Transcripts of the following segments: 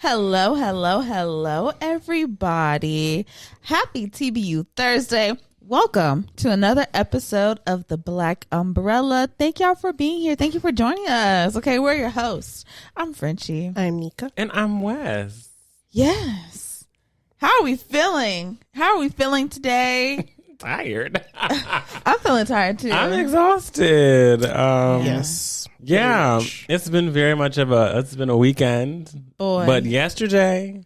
Hello, hello, hello, everybody. Happy TBU Thursday. Welcome to another episode of The Black Umbrella. Thank y'all for being here. Thank you for joining us. Okay, we're your hosts. I'm Frenchie. I'm Nika. And I'm Wes. Yes. How are we feeling? How are we feeling today? Tired. I'm feeling tired too. I'm exhausted. Yes. Yeah, it's been very much of it's been a weekend. Boy. But yesterday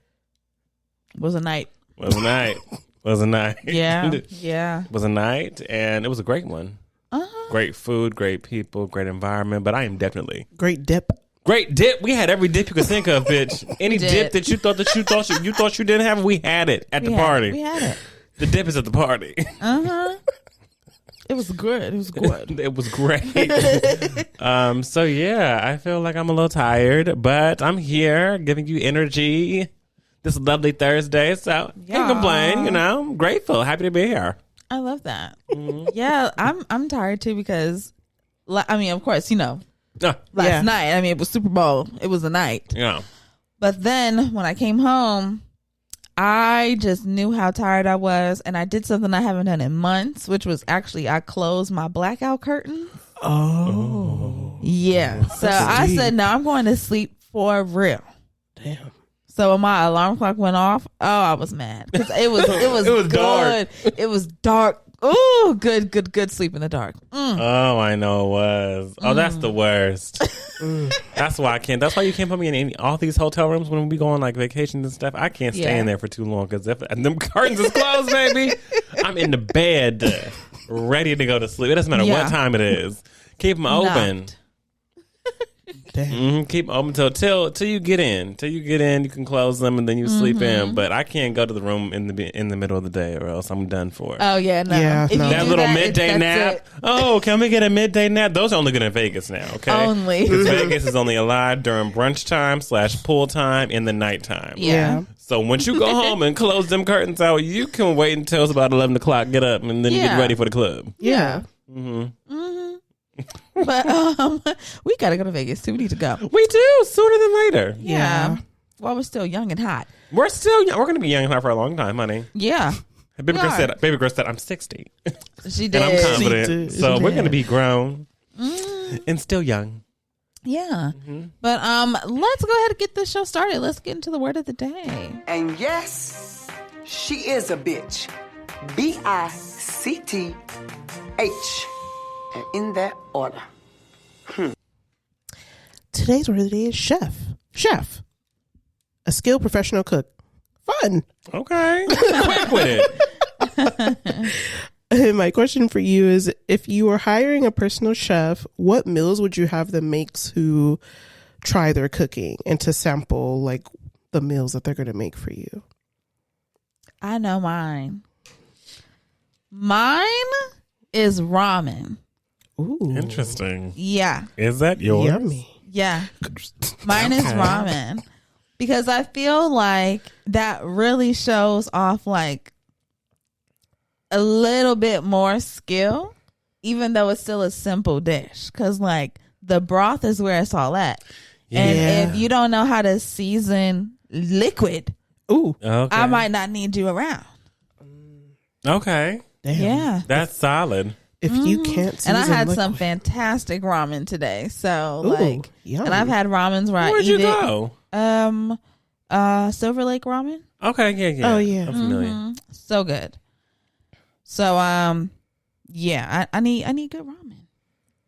Was a night. was a night. Was a night. Yeah. Yeah. Was a night, and it was a great one. Great food, great people, great environment, but I am definitely Great dip. great dip. We had every dip you could think of, bitch. Any did. dip that you thought you didn't have, we had it at the party. We had it. The dip is at the party. It was good. It was good. It was great. So yeah, I feel like I'm a little tired, but I'm here giving you energy this lovely Thursday. So can't complain, you know. I'm grateful. Happy to be here. I love that. Yeah, I'm tired too because, I mean, of course, you know, last night, I mean, it was Super Bowl. It was a night. Yeah. But then when I came home, I just knew how tired I was, and I did something I haven't done in months, which was actually I closed my blackout curtain. Oh. Yeah. So I said, no, I'm going to sleep for real. Damn. So when my alarm clock went off, I was mad because it was good. dark. It was dark. Ooh, good sleep in the dark. Oh, I know it was. Oh, that's the worst. That's why I can't. That's why you can't put me in all these hotel rooms when we go on like vacations and stuff. I can't stay in there for too long because if them curtains is closed, baby, I'm in the bed ready to go to sleep. It doesn't matter what time it is. Keep them open. Damn. Keep them open till you get in. Till you get in, you can close them and then you sleep in. But I can't go to the room in the middle of the day or else I'm done for. Oh yeah, no. Yeah, If you no. That do little that, midday that's nap. it. Oh, can we get a midday nap? Those are only good in Vegas now, okay? Only. Because Vegas is only alive during brunch time / pool time in the nighttime. Yeah. So once you go home and close them curtains out, you can wait until it's about 11 o'clock, get up, and then you get ready for the club. Yeah. But we gotta go to Vegas too. We need to go. We do, sooner than later. Yeah. While we're still young and hot. We're still young. We're going to be young and hot for a long time, honey. Yeah. Baby girl said, I'm 60. She did. And I'm confident. did. So She we're did. going to be grown and still young. Yeah. But let's go ahead and get this show started. Let's get into the word of the day. And yes, she is a bitch. BICTH. And in that order. Today's word of the day is chef. Chef. A skilled professional cook. Fun. Okay. Quick with it. And my question for you is, if you were hiring a personal chef, what meals would you have them make to try their cooking and to sample like the meals that they're going to make for you? I know mine. Mine is ramen. Ooh. Interesting. Yeah. Is that yours? Yummy. Yeah. Mine is ramen. Because I feel like that really shows off like a little bit more skill, even though it's still a simple dish. Because like the broth is where it's all at. Yeah. And if you don't know how to season liquid, Ooh. Okay. I might not need you around. Okay. Damn. Yeah. That's solid. If you can't season And I had liquid- some fantastic ramen today. So Ooh, like, yum. and I've had ramens where Where'd I eat you it. go? Silver Lake ramen. Okay, yeah. Oh, yeah. I'm familiar. So good. So yeah, I need good ramen.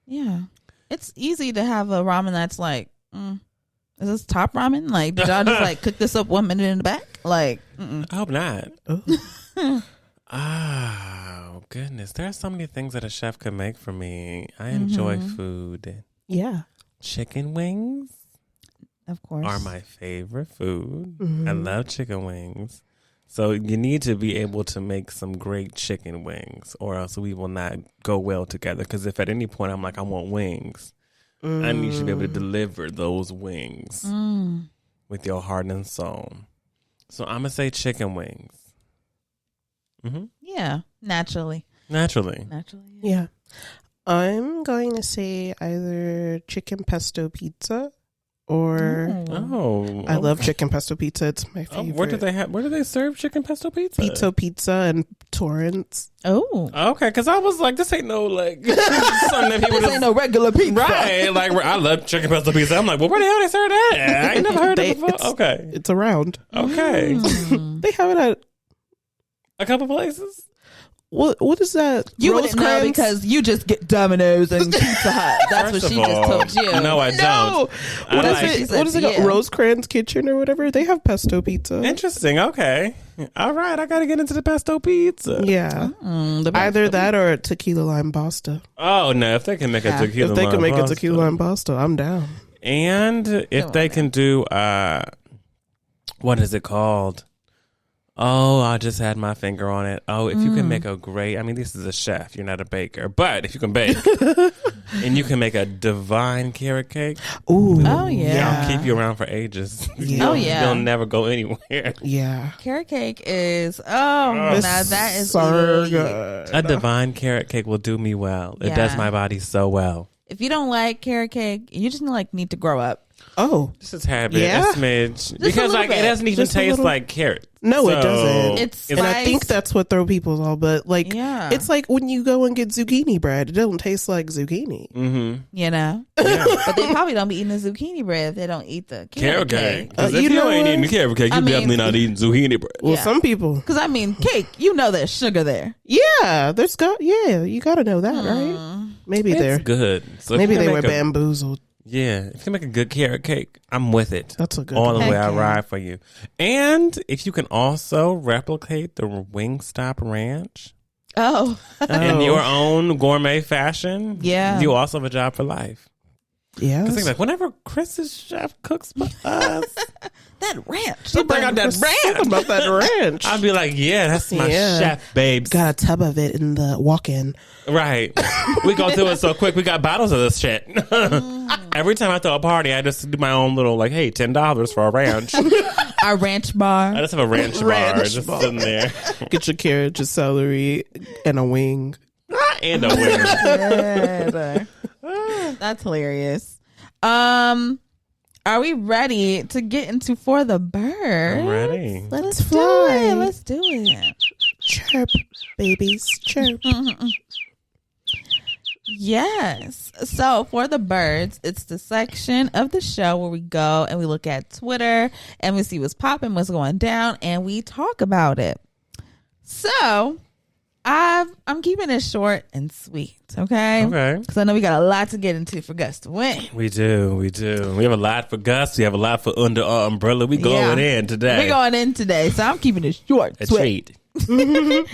Yeah. It's easy to have a ramen that's like, is this top ramen? Like, did y'all just like cook this up 1 minute in the back? Like, I hope not. Ooh. Oh, goodness. There are so many things that a chef could make for me. I enjoy food. Yeah. Chicken wings of course. are my favorite food. I love chicken wings. So you need to be able to make some great chicken wings or else we will not go well together. Because if at any point I'm like, I want wings, I need you to be able to deliver those wings with your heart and soul. So I'm going to say chicken wings. Yeah, naturally. Naturally. Yeah. I'm going to say either chicken pesto pizza or I love chicken pesto pizza. It's my favorite. Where do they serve chicken pesto pizza? Pizza and Torrance. Oh, okay. Because I was like, this ain't no like something that people this ain't no regular pizza, right? Like I love chicken pesto pizza. I'm like, well, where the hell they serve that? I ain't never heard of it before. Okay, it's around. Okay, they have it at a couple places. What is that? You wouldn't know because you just get Domino's and Pizza Hut. That's First what she of just all, told you. No, I don't. What is it? Yeah. Rosecrans Kitchen or whatever. They have pesto pizza. Interesting. Okay. All right. I got to get into the pesto pizza. Yeah. Either that or a tequila lime pasta. Oh no! If they can make a tequila, if they can make a tequila lime pasta, I'm down. And if they can do, what is it called? Oh, I just had my finger on it. Oh, if you can make this is a chef. You're not a baker. But if you can bake and you can make a divine carrot cake. Ooh. Oh, yeah. I'll keep you around for ages. Yeah. You'll never go anywhere. Yeah. Carrot cake is, now that is so elite. good. A divine carrot cake will do me well. It does my body so well. If you don't like carrot cake, you just need to grow up. Oh, this is habit. Yeah? A smidge. Because it doesn't even taste like carrot. No, it doesn't. It's and I think that's what throw people off. But it's like when you go and get zucchini bread, it doesn't taste like zucchini. Mm-hmm. You know, but they probably don't be eating the zucchini bread if they don't eat the carrot cake. Because if you ain't eating the carrot cake, you're definitely not eating zucchini bread. Well, some people. Because cake, there's sugar there. Yeah, you got to know that, right? Maybe it's good. So maybe they were bamboozled. Yeah, if you can make a good carrot cake, I'm with it. That's a good all the way. I Okay. ride for you. And if you can also replicate the Wingstop Ranch in your own gourmet fashion, you also have a job for life. Yeah, because like whenever Chris's chef cooks for us, that ranch, he'll bring out that ranch. About that ranch, I'd be like, yeah, that's my chef, babes. Got a tub of it in the walk-in. Right. We go through it so quick. We got bottles of this shit. Every time I throw a party, I just do my own little hey, $10 for a ranch. Our ranch bar. I just have a ranch bar just sitting there. Get your carrot, your celery, and a wing. And a wing. That's hilarious. Are we ready to get into For the Birds? I'm ready. Let's fly. Let's do it. Chirp, babies, chirp. Yes. So For the Birds, it's the section of the show where we go and we look at Twitter and we see what's popping, what's going down, and we talk about it. So I'm keeping it short and sweet, okay? Okay. Because I know we got a lot to get into for GUST to win. We do. We have a lot for GUST. We have a lot for Under Our Umbrella. We going in today. We're going in today, so I'm keeping it short. A sweet. treat.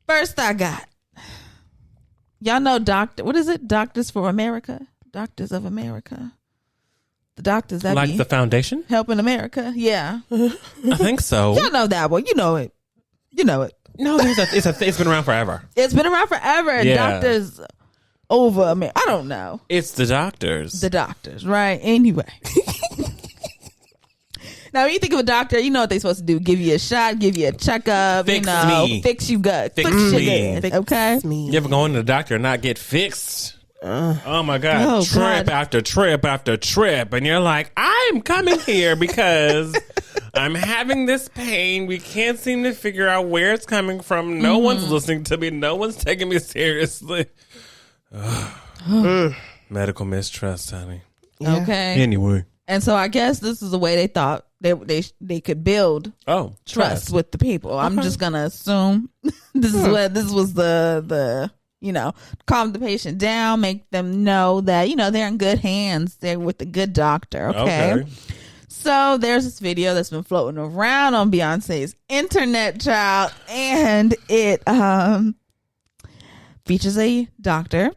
First I got, y'all know what is it? Doctors for America? Doctors of America. The doctors that like be the foundation? helping America. Yeah. I think so. Y'all know that one. You know it. No, it's been around forever. It's been around forever. Yeah. Doctors over America. I don't know. It's the doctors. The doctors, right? Anyway. Now, when you think of a doctor, you know what they're supposed to do. Give you a shot, give you a checkup, Fix me. fix you good. Fix your me. good, okay? You ever go into the doctor and not get fixed? Oh my God. Oh, trip God. after trip after trip. And you're like, I'm coming here because I'm having this pain. We can't seem to figure out where it's coming from. No one's listening to me. No one's taking me seriously. Medical mistrust, honey. Yeah. Okay. Anyway. And so I guess this is the way they thought they could build trust with the people. I'm just gonna assume this was the calm the patient down, make them know that they're in good hands. They're with a good doctor. Okay. So there's this video that's been floating around on Beyonce's internet, child, and it features a doctor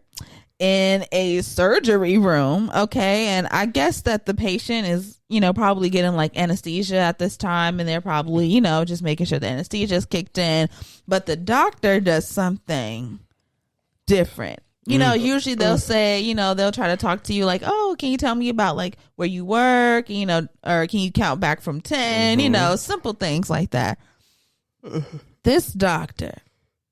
in a surgery room. Okay. And I guess that the patient is, probably getting like anesthesia at this time, and they're probably, just making sure the anesthesia is kicked in. But the doctor does something different. Usually they'll say, they'll try to talk to you like, oh, can you tell me about like where you work, or can you count back from 10, simple things like that. This doctor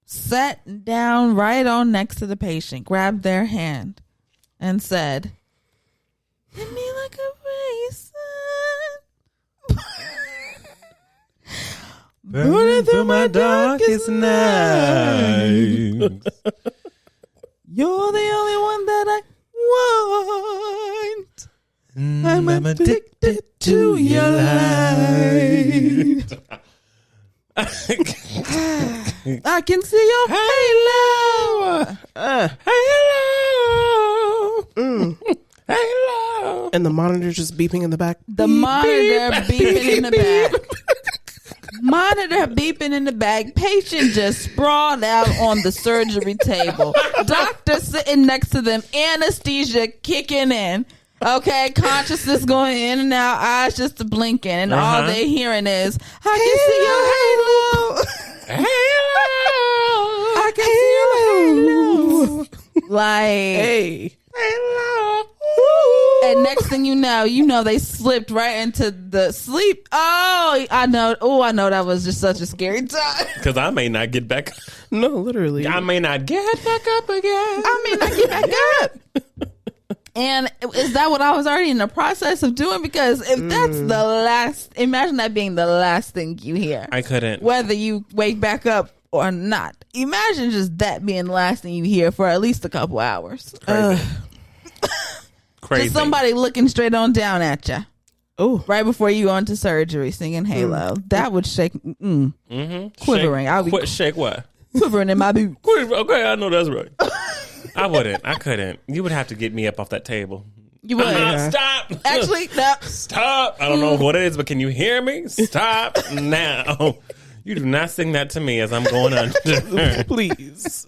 sat down right on next to the patient, grabbed their hand and said, "Hit me like a Burning through my darkest night. You're the only one that I want. I'm addicted to your light. I can see your halo. Halo. Halo. And the monitor just beeping in the back. The monitor beeping in the back. Monitor beeping in the back. Patient just sprawled out on the surgery table. Doctor sitting next to them. Anesthesia kicking in. Okay, consciousness going in and out. Eyes just blinking. And all they're hearing is, I can see your halo. Halo. I can see your halo. Like, Hey. halo. And next thing you know they slipped right into the sleep. Oh, I know that was just such a scary time. Because I may not get back. No, literally. I may not get back up again. I may not get back up. And is that what I was already in the process of doing? Because if that's the last, imagine that being the last thing you hear. I couldn't. Whether you wake back up or not. Imagine just that being the last thing you hear for at least a couple hours. Crazy. Crazy. Just somebody looking straight on down at you. Oh, Right before you go into surgery singing Halo. That would shake, quivering. Shake, I'll be shake what? quivering in my boots. Okay, I know that's right. I wouldn't. I couldn't. You would have to get me up off that table. You would. Stop. Actually, no. Stop. I don't know what it is, but can you hear me? Stop now. You do not sing that to me as I'm going under. please.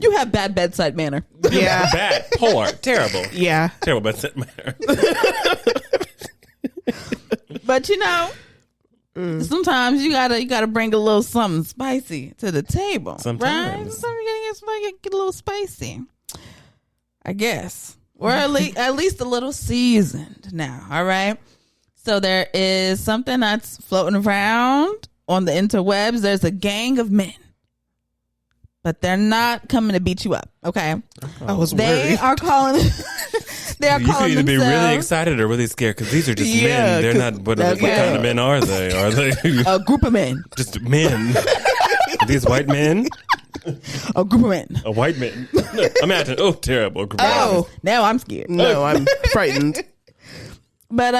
You have bad bedside manner. Yeah. Bad. Poor. Terrible. Yeah. Terrible bedside manner. But sometimes you gotta bring a little something spicy to the table. Sometimes. Right? Sometimes you gotta get a little spicy. I guess. Or at least a little seasoned now. All right. So there is something that's floating around on the interwebs. There's a gang of men. But they're not coming to beat you up, okay? I was They worried. are calling. They are You calling could either be really themselves excited or really scared because these are just Yeah, men. They're 'cause- not. What kind of men are they? Are they a group of men. just men? These white men? A group of men. A white man? Imagine. Oh, terrible. Oh, now I'm scared. No, I'm frightened. But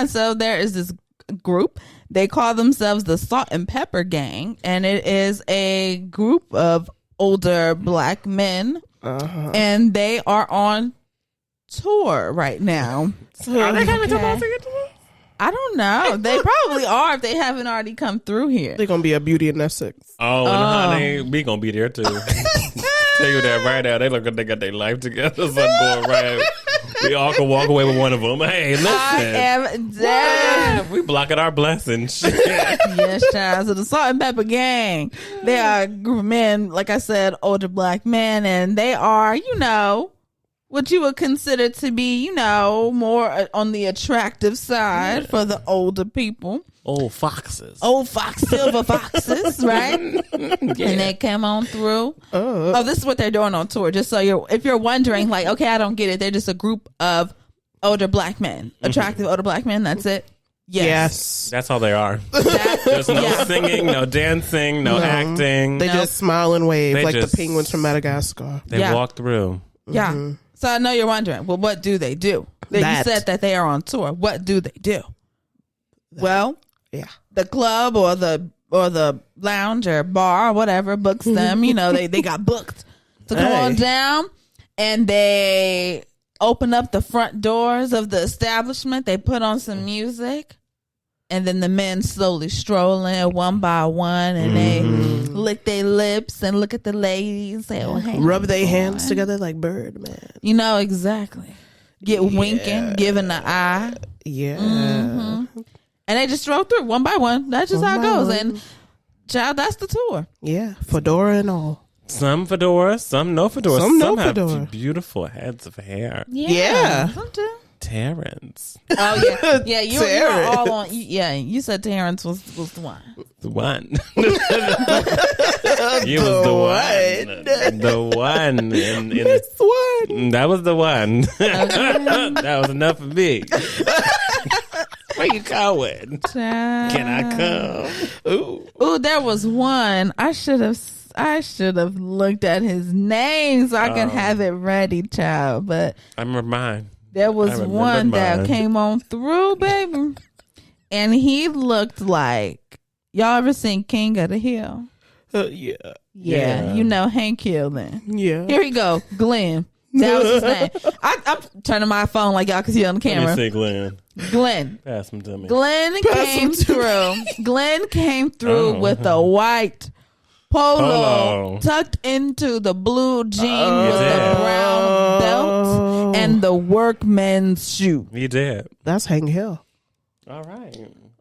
so there is this group. They call themselves the Salt and Pepper Gang, and it is a group of older black men, and they are on tour right now. Are they coming to Okay. Boston? I don't know. They probably are if they haven't already come through here. They're going to be a Beauty and Essex. Oh, and honey, we gonna be there too. Tell you that right now. They look like they got their life together. Something going right. We all can walk away with one of them. Hey, listen. I am dead. We blocking our blessings. Yes, child. So the Salt and Pepper Gang, they are a group of men, like I said, older black men, and they are, what you would consider to be, more on the attractive side for the older people. Old foxes. Old silver foxes, right? And they come on through. Oh, this is what they're doing on tour. Just so if you're wondering, like, okay, I don't get it. They're just a group of older black men, attractive older black men. That's it. Yes. That's all they are. There's no singing, no dancing, no acting. They just smile and wave They like just- the penguins from Madagascar. They Yeah. walk through. Yeah. So I know you're wondering, well, what do they do? You That. said that they are on tour. What do they do? Well, Yeah. the club or the lounge or bar or whatever books them. They got booked to come on down, and they open up the front doors of the establishment. They put on some music, and then the men slowly stroll in one by one, and they lick their lips and look at the ladies and say, "Oh, hey, Rub their how's it hands going?" together like Birdman. Exactly. Get winking, giving the eye. Yeah. And they just stroll through one by one. That's just how it goes. And child, that's the tour. Yeah. Fedora and all. Some fedora, some no fedora. Some no have fedora. beautiful heads of hair. Yeah. Some do. Terrence. Oh yeah, yeah. You were Terrence. all on. Yeah, you said Terrence was the one. The one. He was the one. The one. This one. That was the one. That was enough for me. Where you going? Can I come? Ooh, there was one. I should have looked at his name so I can have it ready, child. But I remember mine. there was one that came on through, baby. And he looked like, y'all ever seen King of the Hill? Yeah. Yeah, you know Hank Hill then. Yeah. Here we go, Glenn. That was his name. I'm turning my phone like y'all can see on the camera. Let me say Glenn. Glenn. Pass him to me. Glenn came through. Glenn came through with a white polo tucked into the blue jean with the brown belt and the workman's shoe. He did. That's Hank Hill. All right.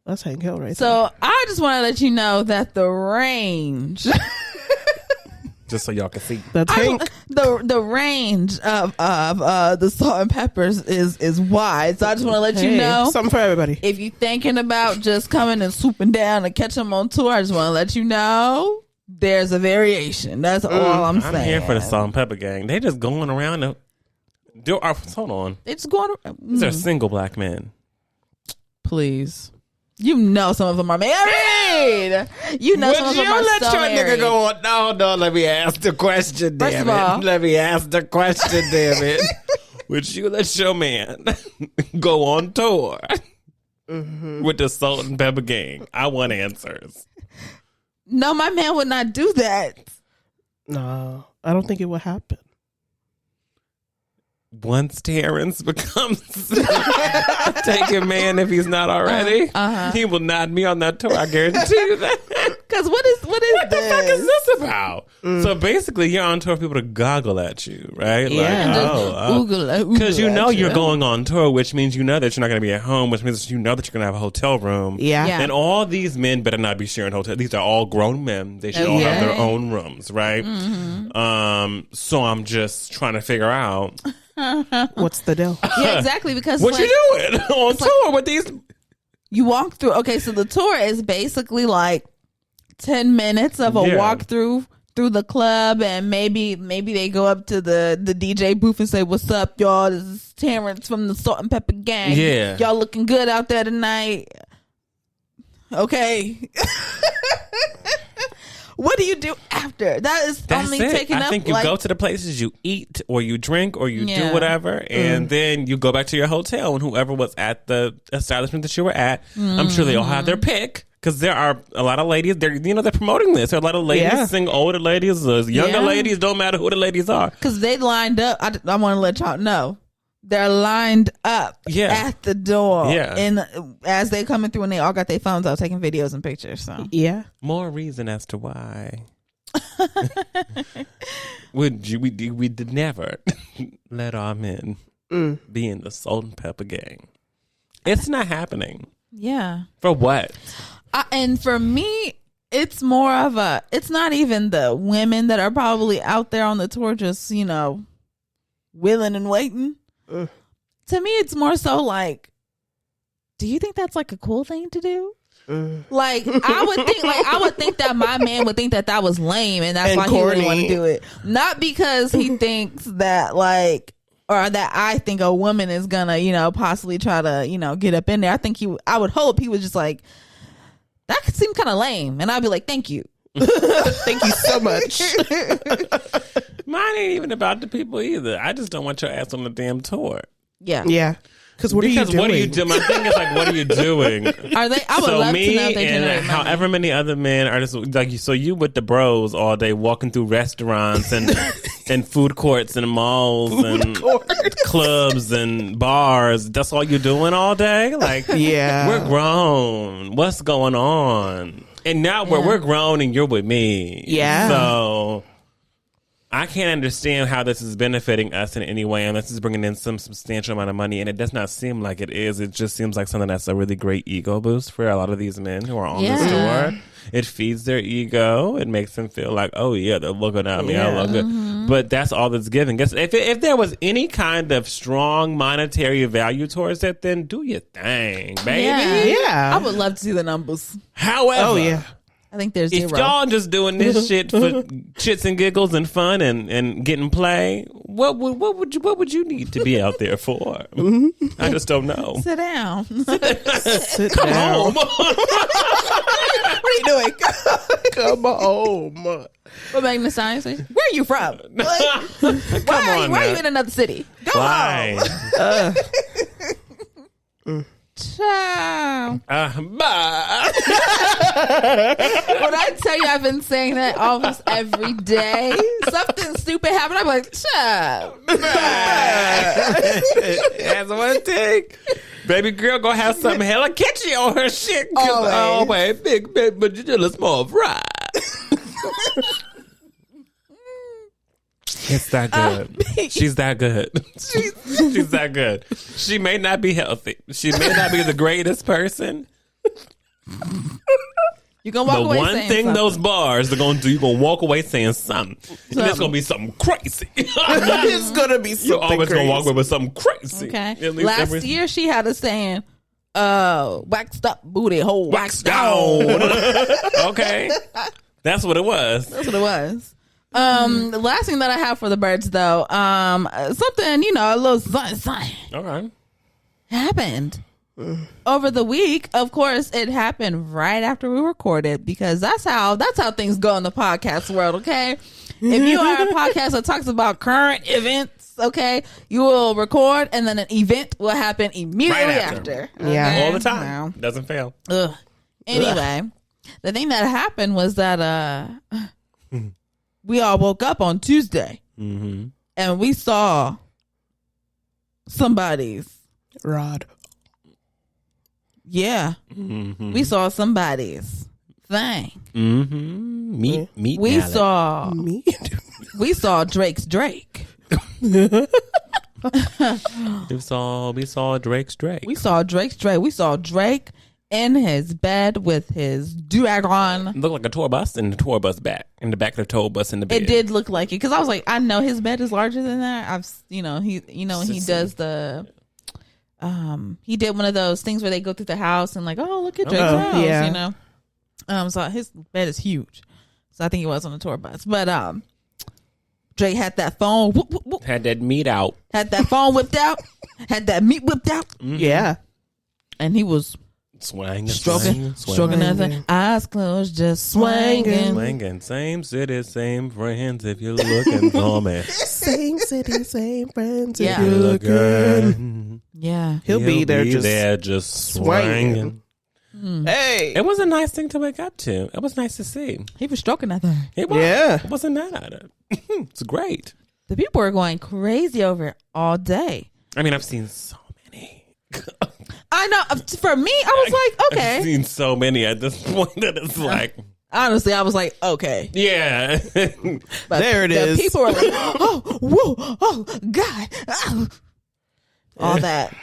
That's Hank Hill right there. So I just want to let you know that the range, Just so y'all can see. That's Hank. the range of the salt and peppers is wide. So I just want to let you know, something for everybody. if you're thinking about just coming and swooping down and catch them on tour, I just want to let you know there's a variation. That's all I'm saying. I'm here for the salt and pepper gang. They just going around. Hold on. It's going. These are single black men. Please. You know some of them are married. You know some of them are still married. on? No, let me ask the question, First of all, Let me ask the question, damn it. Would you let your man go on tour with the salt and pepper gang? I want answers. no, my man would not do that. No, I don't think it would happen. Once Terrence becomes taking man, if he's not already, he will not be on that tour. I guarantee you that. Because what is What the fuck is this about? So basically, you're on tour for people to goggle at you, right? Yeah. Because you know you're going on tour, which means you know that you're not going to be at home, which means you know that you're going to have a hotel room. Yeah. Yeah. And all these men better not be sharing hotels. These are all grown men. They should all have their own rooms, right? So I'm just trying to figure out What's the deal? Yeah, exactly. Because what you doing on tour with these. You walk through. Okay, so the tour is basically like 10 minutes of a walk through the club, and maybe they go up to the DJ booth and say, "What's up, y'all? This is Terrence from the Salt and Pepper Gang. Yeah, y'all looking good out there tonight." Okay. What do you do after? That's only taking up. I think you go to the places you eat or you drink or you do whatever, and then you go back to your hotel, and whoever was at the establishment that you were at, I'm sure they all have their pick. Because there are a lot of ladies, they're promoting this. There are a lot of ladies, sing older ladies, younger ladies, don't matter who the ladies are. Because they lined up. I want to let y'all know. They're lined up at the door. Yeah. And as they coming through, and they all got their phones out taking videos and pictures. So more reason as to why. we did never let our men be in the Salt and Pepper Gang. It's not happening. Yeah. For what? And for me, it's more of it's not even the women that are probably out there on the tour just, willing and waiting. To me, it's more so like, do you think that's like a cool thing to do? Like, I would think that my man would think that was lame, and that's why he wouldn't want to do it. Not because he thinks that or that I think a woman is gonna, possibly try to, get up in there. I would hope he was just like, that could seem kind of lame. And I'd be like, thank you. Thank you so much. Mine ain't even about the people either. I just don't want your ass on the damn tour. Yeah. Yeah. Because what are you doing? My thing is what are you doing? Are they? I would love to know if they generate money. However many other men are just like you. So you with the bros all day, walking through restaurants and and food courts and malls clubs and bars. That's all you're doing all day. We're grown. What's going on? And now we're grown and you're with me. Yeah. So I can't understand how this is benefiting us in any way unless it's bringing in some substantial amount of money. And it does not seem like it is. It just seems like something that's a really great ego boost for a lot of these men who are on this tour. It feeds their ego. It makes them feel like, oh, yeah, they're looking at me. I look good. But that's all that's given. Guess if there was any kind of strong monetary value towards it, then do your thing, baby. Yeah. I would love to see the numbers. However, I think there's If 0. y'all just doing this shit for shits and giggles and fun and getting play, what would you need to be out there for? I just don't know. Sit down. Sit Come down. home. What are you doing? Come home. What making the sign? Where are you from? Like, why on are you now. in another city? Go Why? home. Ciao. Bye. When I tell you I've been saying that almost every day, something stupid happened, I'm like, ciao. That's what it take. Baby girl gonna have something hella catchy on her shit. Always. Big, but you just a small fry. It's that good. She's that good. She's that good. She may not be healthy. She may not be the greatest person. You gonna walk The away one saying thing something. those bars are gonna do, you're gonna walk away saying something. And it's gonna be something crazy. It's gonna be You're something always crazy. gonna walk away with something crazy. Okay. At least Last every- year she had a saying, waxed up booty hole, Wax waxed down. down. Okay. That's what it was. That's what it was. The last thing that I have for the birds though, something, a little something Okay. happened over the week. Of course, it happened right after we recorded because that's how things go in the podcast world. Okay, if you are a podcast that talks about current events, okay, you will record and then an event will happen immediately Right after. Yeah. Okay? All the time. Wow. Doesn't fail. Ugh. Anyway, the thing that happened was that we all woke up on Tuesday and we saw somebody's. Rod. Yeah, we saw somebody's thing. Meet We Mallet. saw Me? Drake's Drake. We saw Drake's Drake. We saw Drake's Drake. We saw Drake in his bed with his do-rag on. Looked like a tour bus and the tour bus back. In the back of the tour bus in the bed. It did look like it because I was like, I know his bed is larger than that. He does the, he did one of those things where they go through the house and like, oh, look at Drake's house, yeah. So his bed is huge. So I think he was on the tour bus, but Drake had that phone, whoop, whoop, whoop, Had that meat out. had that phone whipped out, had that meat whipped out, Yeah. and he was Swanging. stroking that thing, eyes closed, just swinging. Swinging. Same city, same friends if you're looking for me. Same city, same friends. Yeah. If you're looking. Good. Yeah, He'll be there just swinging. Hey. It was a nice thing to wake up to. It was nice to see. he was stroking that thing. It was. Yeah. It wasn't mad at it. It's great. The people were going crazy over it all day. I mean, I've seen so many. I know. For me, I was like, I've okay. seen so many at this point that it's like, Honestly, I was like, okay. yeah. But There it the is. people were like, oh, whoa, oh, God. Oh. All that.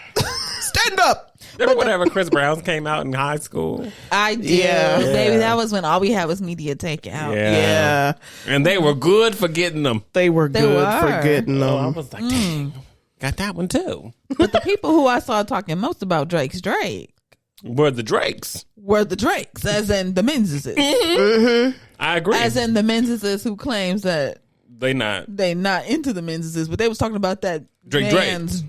Stand up. Remember whenever Chris Brown came out in high school? I did. Yeah. Baby, that was when all we had was media takeout. Yeah. And they were good for getting them. They were They good were. for getting Oh, I them. was like, dang, got that one too. But the people who I saw talking most about Drake's Drake Were the Drakes. were the Drakes, as in the Menzies. I agree. As in the Menzies who claims that They not. they not into the Menzies, but they was talking about that Drake. man's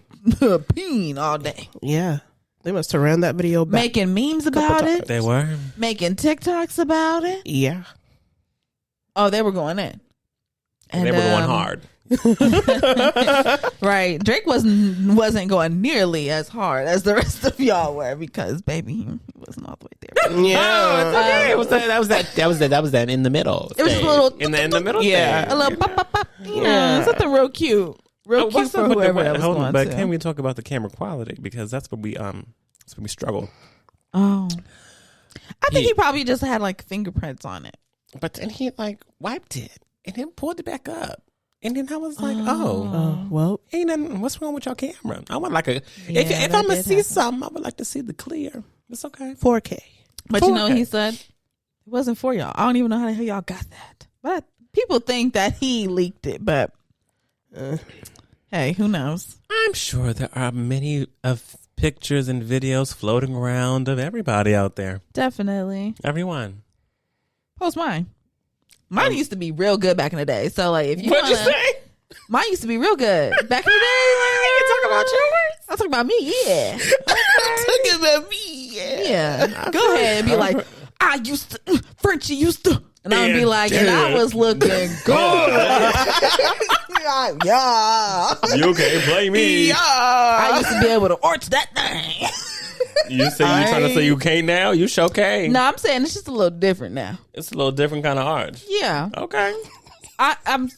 peen all day. Yeah. They must have ran that video back. Making memes about it. They were. Making TikToks about it. Yeah. Oh, they were going in. And They were going hard. Right. Drake wasn't going nearly as hard as the rest of y'all were because baby, he wasn't all the way there. Yeah. Okay, it was that was that in the middle. It was a little in the middle. Yeah. thing. a little pop pop pop. Yeah. Something real cute. Real cute What's for up with whoever that was hold on, going but to. can we talk about the camera quality because that's where we struggle. Oh. I think he probably just had like fingerprints on it. But then he like wiped it and then pulled it back up. And then I was like, Well, ain't nothing. What's wrong with your camera? I want like a. Yeah, if that I'm gonna did see happen. something, I would like to see the clear. It's okay. 4K. But you know, 4K. he said it wasn't for y'all. I don't even know how the hell y'all got that. But people think that he leaked it. But hey, who knows? I'm sure there are many of pictures and videos floating around of everybody out there. Definitely. Everyone. Post mine. Mine used to be real good back in the day. So like, if you What'd you wanna, say? mine used to be real good back in the day. Like, you talk about yours. I'm talking about me. Yeah. Talking about me. Yeah. Go ahead and be like, I used to, Frenchie used to. And I'm gonna be like, and I was looking good. Yeah. You can't blame me. I used to be able to arch that thing. You say you trying to say you can't now? You sure can. No, I'm saying it's just a little different now. It's a little different kind of arch. Yeah. Okay. I'm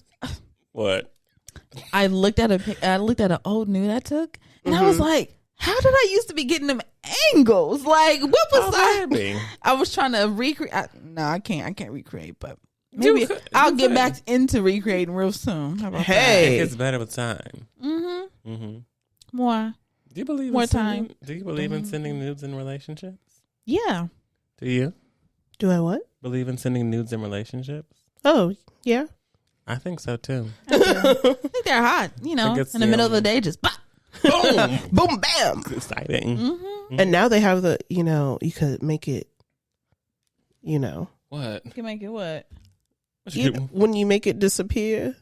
What? I looked at an old nude I took, and I was like, how did I used to be getting them angles? Like, what was I was trying to recreate. No, I can't recreate, but maybe I'll get back into recreating real soon. How about that? It's better with time. More. Do you believe More in sending, time. Do you believe in sending nudes in relationships? Yeah. Do you Do I what? believe in sending nudes in relationships? Oh, yeah. I think so too. I think they're hot, you know, it's in the middle of the day, just pop. Boom! Boom, bam. It's exciting. And now they have the, you could make it, What? You can make it what? when you make it disappear.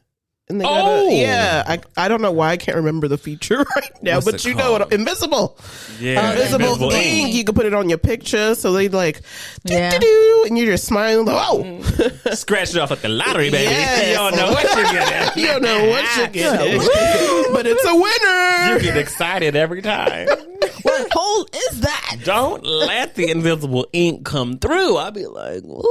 And they Oh! I don't know why I can't remember the feature right now, What's but it you know what? called? Invisible. Yeah, Invisible ink. You can put it on your picture, so they like, Yeah. doo-doo-doo, and you're just smiling, like, oh. Scratch it off at the lottery, baby. Yes. You don't know what you're getting. You don't know what you're getting, but it's a winner. You get excited every time. What hole is that? Don't let the invisible ink come through. I'll be like, ooh.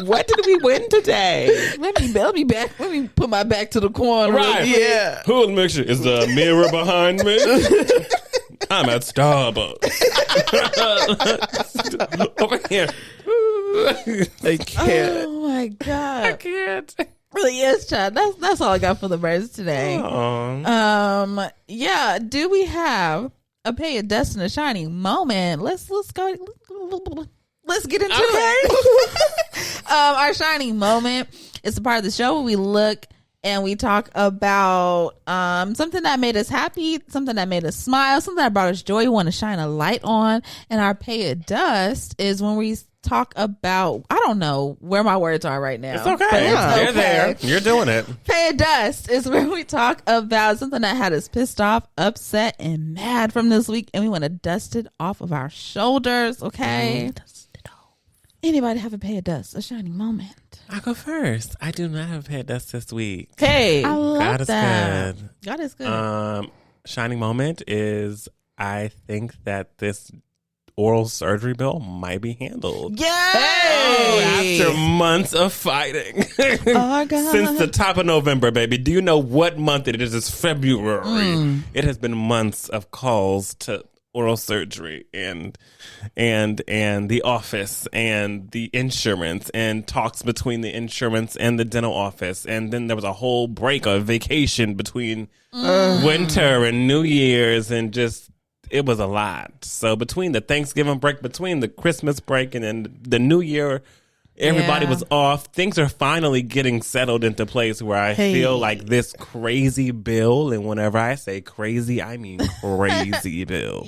What did we win today? Let me back. Let me put my back to the corner. Right. Yeah. Who's mixture? Is the mirror behind me? I'm at Starbucks. Over here. I can't. Oh my god. I can't. Really is, child. That's all I got for the birds today. Aw. Yeah. Do we have a pay a dust and a shining moment? Let's go. Let's get into it. Our shining moment is a part of the show where we look and we talk about something that made us happy, something that made us smile, something that brought us joy, we want to shine a light on. And our pay a dust is when we talk about, I don't know where my words are right now. It's okay. But it's They're okay. there. You're doing it. Pay a dust is where we talk about something that had us pissed off, upset, and mad from this week, and we want to dust it off of our shoulders. Okay. Dust it off. Anybody have a pay a dust, a shining moment? I'll go first. I do not have pay dust this week. Hey, I love God is that. good. God is good. Shining moment is I think that this oral surgery bill might be handled. Yay! After months of fighting. Oh, God. Since the top of November, baby. Do you know what month it is? It's February. It has been months of calls to oral surgery and the office and the insurance and talks between the insurance and the dental office. And then there was a whole break, a vacation between winter and New Year's, and just it was a lot. So between the Thanksgiving break, between the Christmas break, and then the New Year, everybody was off. Things are finally getting settled into place where I feel like this crazy bill, and whenever I say crazy, I mean crazy bill,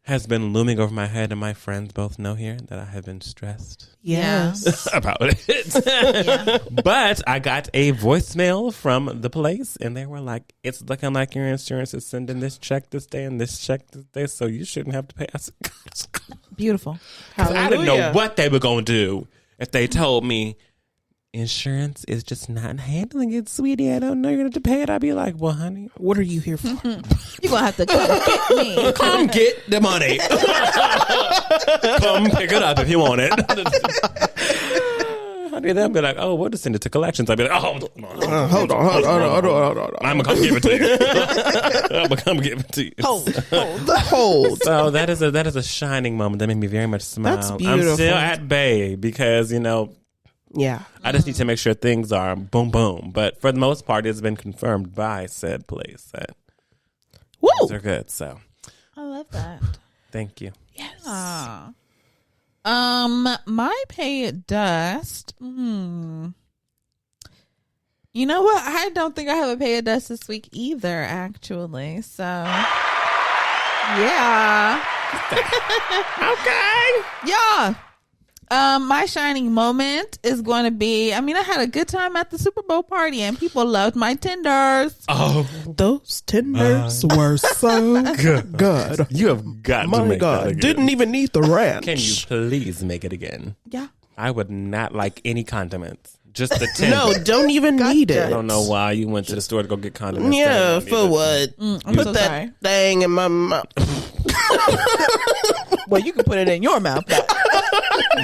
has been looming over my head, and my friends both know here that I have been stressed Yes. about it. But I got a voicemail from the place, and they were like, it's looking like your insurance is sending this check this day and this check this day, so you shouldn't have to pay. I said, Beautiful. I didn't know what they were going to do if they told me insurance is just not handling it, sweetie. I don't know you're going to have to pay it. I'd be like, well, honey, What are you here for? You're going to have to come get me. come get the money. Come pick it up if you want it. Honey, they'll be like, oh, we'll just send it to collections. I'd be like, oh, Hold on. I'm going to come give it to you. I'm going to come give it to you. Hold. So that is a shining moment that made me very much smile. That's beautiful. I'm still at bay because, Yeah. I just need to make sure things are boom, boom. But for the most part, it's been confirmed by said place that things are good. So I love that. thank you. Yes. My pay it dust. You know what? I don't think I have a pay it dust this week either, actually. So, yeah. Okay. Yeah. My shining moment is going to be, I had a good time at the Super Bowl party and people loved my tenders. Oh, Those tenders were so good. you have got to My make that God, again. didn't even need the ranch. Can you please make it again? Yeah. I would not like any condiments. Just the tender. No, don't even need it. I don't know why you went to the store to go get condiments. Yeah, for what? I'm Put so that sorry. thing in my mouth. Well, you can put it in your mouth.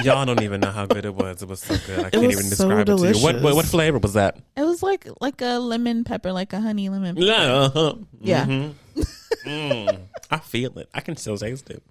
Y'all don't even know how good it was. It was so good. I can't was even so describe it to you. delicious. What flavor was that? It was like a lemon pepper, like a honey lemon pepper. Uh-huh. Yeah. I feel it. I can still taste it.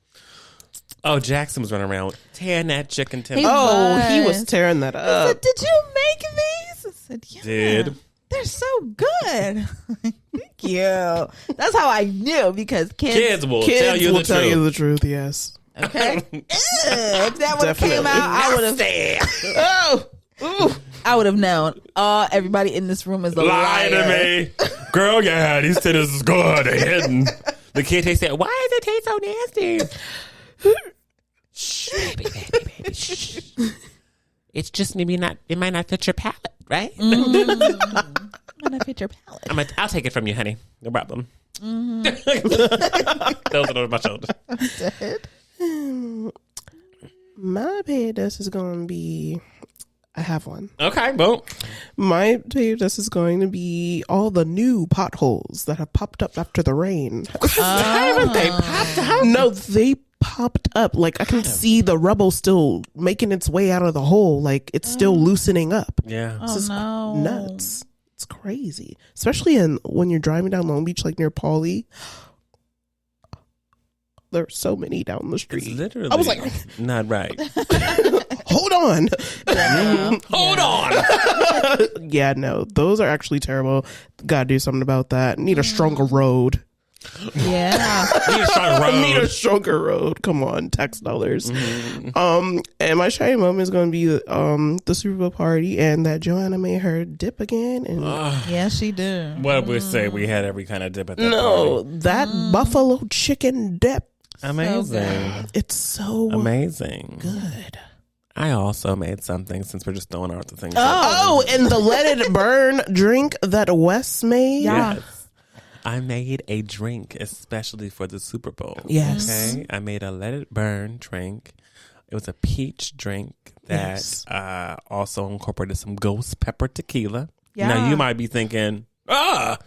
Oh, Jackson was running around tearing that chicken tender. He Oh, he was. was tearing that I up. said, did you make these? I said, yeah. Did. They're so good. Thank you. That's how I knew because Kids will Kids tell you will the tell truth. you the truth, yes. Okay. If that would have came Definitely. out, I would have. I would have known. Everybody in this room is a Lie liar. to me. Girl, yeah, these tenders is good. They're hidden. The kid tastes it. Why does it taste so nasty? Shh, baby. Shh. It's just maybe not, it might not fit your palate, right? Might not fit your palate. I'll take it from you, honey. No problem. Those are over my shoulders. My pay dust is going to be... I have one. Okay, boom. My pay dust is going to be all the new potholes that have popped up after the rain. Haven't they popped out? No, they popped up. Like, I can see the rubble still making its way out of the hole. Like, it's still loosening up. Yeah. Oh, This is no. nuts. It's crazy. Especially when you're driving down Long Beach, like near Pauley. There's so many down the street. It's literally I was like, not right. hold on. Hold on. Yeah, no, those are actually terrible. Gotta do something about that. Need a stronger road. Yeah. Need a strong road. Need a stronger road. Come on, tax dollars. And my shining moment is going to be the Super Bowl party and that Joanna made her dip again. And Yeah, she do. What would we say? We had every kind of dip at that no, party. that buffalo chicken dip. Amazing. It's so Amazing. good. I also made something since we're just throwing out the things. Oh, and the Let It Burn drink that Wes made. Yeah. Yes. I made a drink especially for the Super Bowl. Yes. Okay. I made a Let It Burn drink. It was a peach drink that Yes. also incorporated some ghost pepper tequila. Yeah. Now you might be thinking, but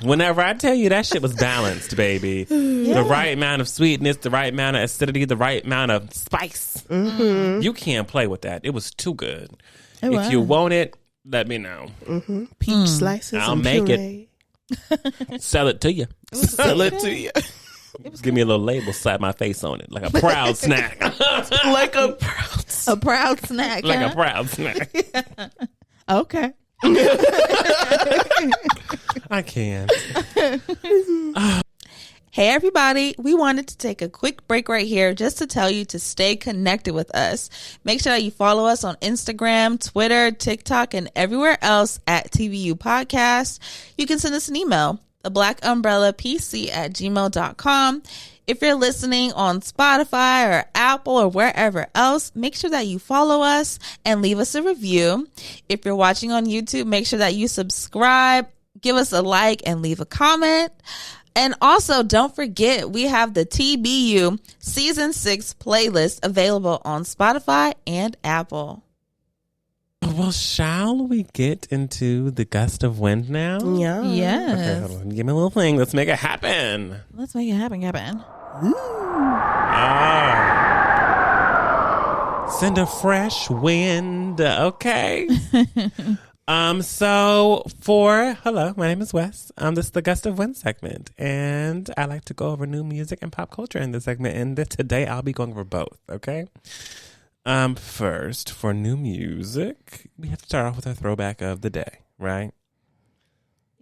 whenever I tell you that shit was balanced, baby. The right amount of sweetness, the right amount of acidity, the right amount of spice. You can't play with that. It was too good. If you want it, let me know. Peach slices. I'll and make it. puree. Sell it to you. Sell it to you. Give me a little label, slap my face on it, like a proud snack. Like a proud. A proud snack. Like huh? a proud snack. Okay. I can. Hey everybody, we wanted to take a quick break right here just to tell you to stay connected with us. Make sure that you follow us on Instagram, Twitter, TikTok, and everywhere else at TVU Podcast. You can send us an email, theblackUmbrellaPC@gmail.com. If you're listening on Spotify or Apple or wherever else, make sure that you follow us and leave us a review. If you're watching on YouTube, make sure that you subscribe, give us a like, and leave a comment. And also, don't forget, we have the TBU Season 6 playlist available on Spotify and Apple. Well, shall we get into the gust of wind now? Yeah. Yes. Okay, hold on. Give me a little thing. Let's make it happen. Let's make it happen. Send a fresh wind. Okay. Hello, my name is Wes. This is the Gust of Wind segment, and I like to go over new music and pop culture in this segment, and today I'll be going over both, okay? First, for new music, we have to start off with our throwback of the day, right?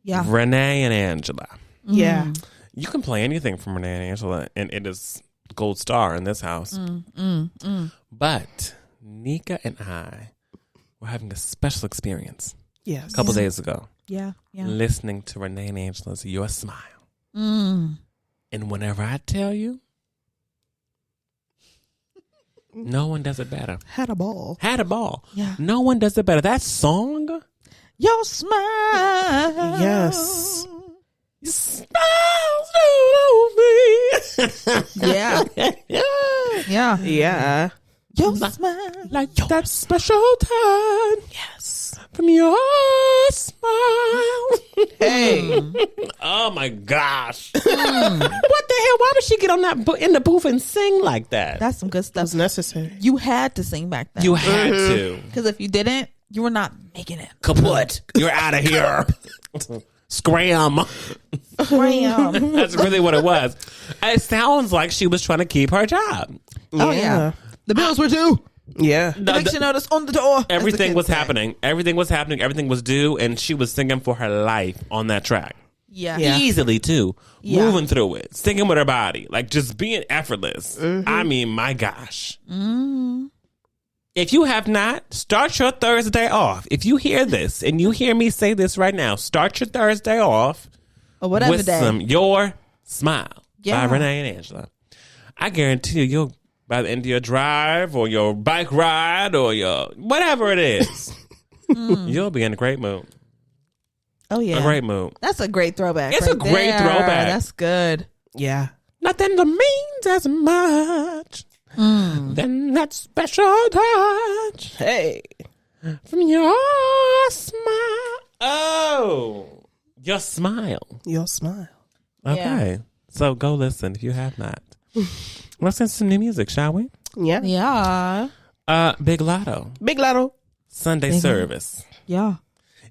Yeah. Rene and Angela. Yeah. You can play anything from Rene and Angela, and it is gold star in this house. But Nika and I were having a special experience Yes. a couple days ago, Yeah. listening to Rene and Angela's Your Smile. And whenever I tell you, No one does it better. Had a ball. Had a ball. Yeah. No one does it better. That song. Your smile. Yes. Smiles on me. Yeah. Yeah. Yeah. Your smile. Like that special time. Yes. From your smile. Hey. Oh my gosh. What the hell? Why would she get on that in the booth and sing like that? That's some good That stuff. was necessary. You had to sing back then. You had to. Because if you didn't, you were not making it. Kaput. You're out of here. Scram. Scram. That's really what it was. It sounds like she was trying to keep her job. Oh, yeah. The bills were due. Yeah. Eviction notice on the door. Everything was happening. Everything was happening. Everything was due, and she was singing for her life on that track. Yeah. Yeah. Easily too. Yeah. Moving through it, singing with her body, like just being effortless. I mean, my gosh. If you have not, start your Thursday off. If you hear this and you hear me say this right now, start your Thursday off Or whatever with day. some Your Smile Yeah. by Rene and Angela. I guarantee you'll by the end of your drive or your bike ride or your whatever it is, you'll be in a great mood. Oh, yeah. A great mood. That's a great throwback. It's right a great there. throwback. That's good. Yeah. Nothing to means as much than that special touch Hey. from your smile. Oh, your smile. Your smile. Okay. So go listen if you have not. Let's listen to some new music, shall we? Yeah. Yeah. Big Latto, Big Latto. Sunday service. Yeah.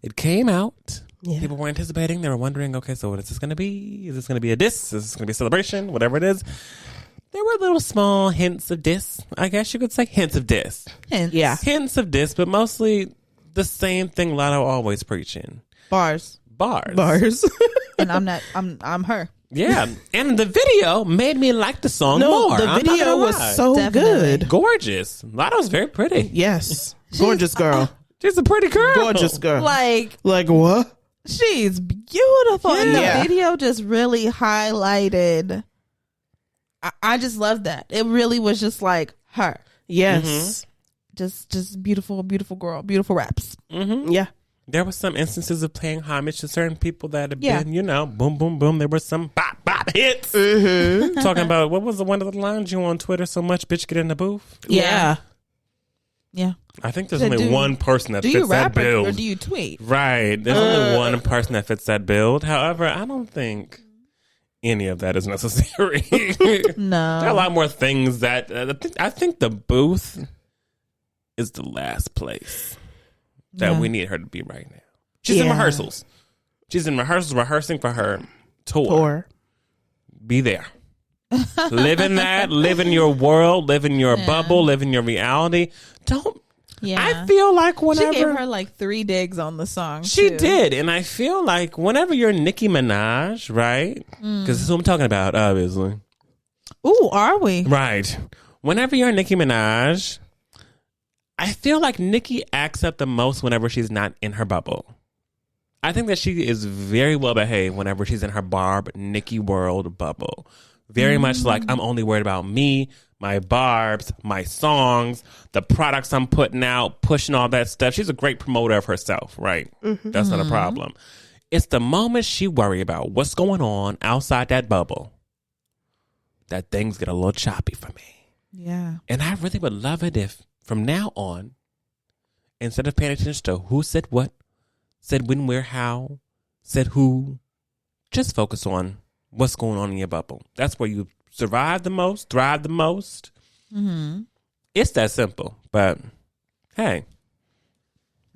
It came out. Yeah. People were anticipating. They were wondering, okay, so what is this going to be? Is this going to be a diss? Is this going to be a celebration? Whatever it is. There were little small hints of diss. I guess you could say hints of diss. Hints. Yeah. Hints of diss, but mostly the same thing Latto always preaching. Bars. Bars. And I'm her. Yeah. And the video made me like the song No, more. the I'm not video gonna was lie. so Definitely. good. gorgeous. Latto's very pretty. Yes. Gorgeous girl. She's a pretty girl. Gorgeous girl. Like, what? she's beautiful. And the Yeah. video just really highlighted. I just love that. It really was just like her. Yes. Just beautiful, beautiful girl. Beautiful raps. Yeah. There were some instances of paying homage to certain people that have Yeah. been, boom, boom, boom. There were some bop, bop hits. Talking about, what was the one of the lines you on Twitter so much, bitch, get in the booth? Yeah. Yeah. I think there's So only do- one person that Do you fits that rap or build. do you tweet? Right. There's only one person that fits that build. However, I don't think any of that is necessary. No. There are a lot more things that I think the booth is the last place that Yeah. we need her to be right now. She's in Yeah. rehearsals. She's in rehearsals, rehearsing for her tour. Or Be there. Live in that. Live in your world. Live in your bubble. Live in your reality. Don't. Yeah. I feel like whenever she gave her like 3 digs on the song. She too. did, and I feel like whenever you're Nicki Minaj, right? Because this is who I'm talking about, obviously. Ooh, are we? Right. Whenever you're Nicki Minaj, I feel like Nicki acts up the most whenever she's not in her bubble. I think that she is very well behaved whenever she's in her Barb Nicki world bubble. Very much like, I'm only worried about me, my barbs, my songs, the products I'm putting out, pushing all that stuff. She's a great promoter of herself, right? That's not a problem. It's the moment she worry about what's going on outside that bubble that things get a little choppy for me. Yeah. And I really would love it if, from now on, instead of paying attention to who said what, said when, where, how, said who, just focus on what's going on in your bubble. That's where you survive the most, thrive the most. It's that simple. But, hey,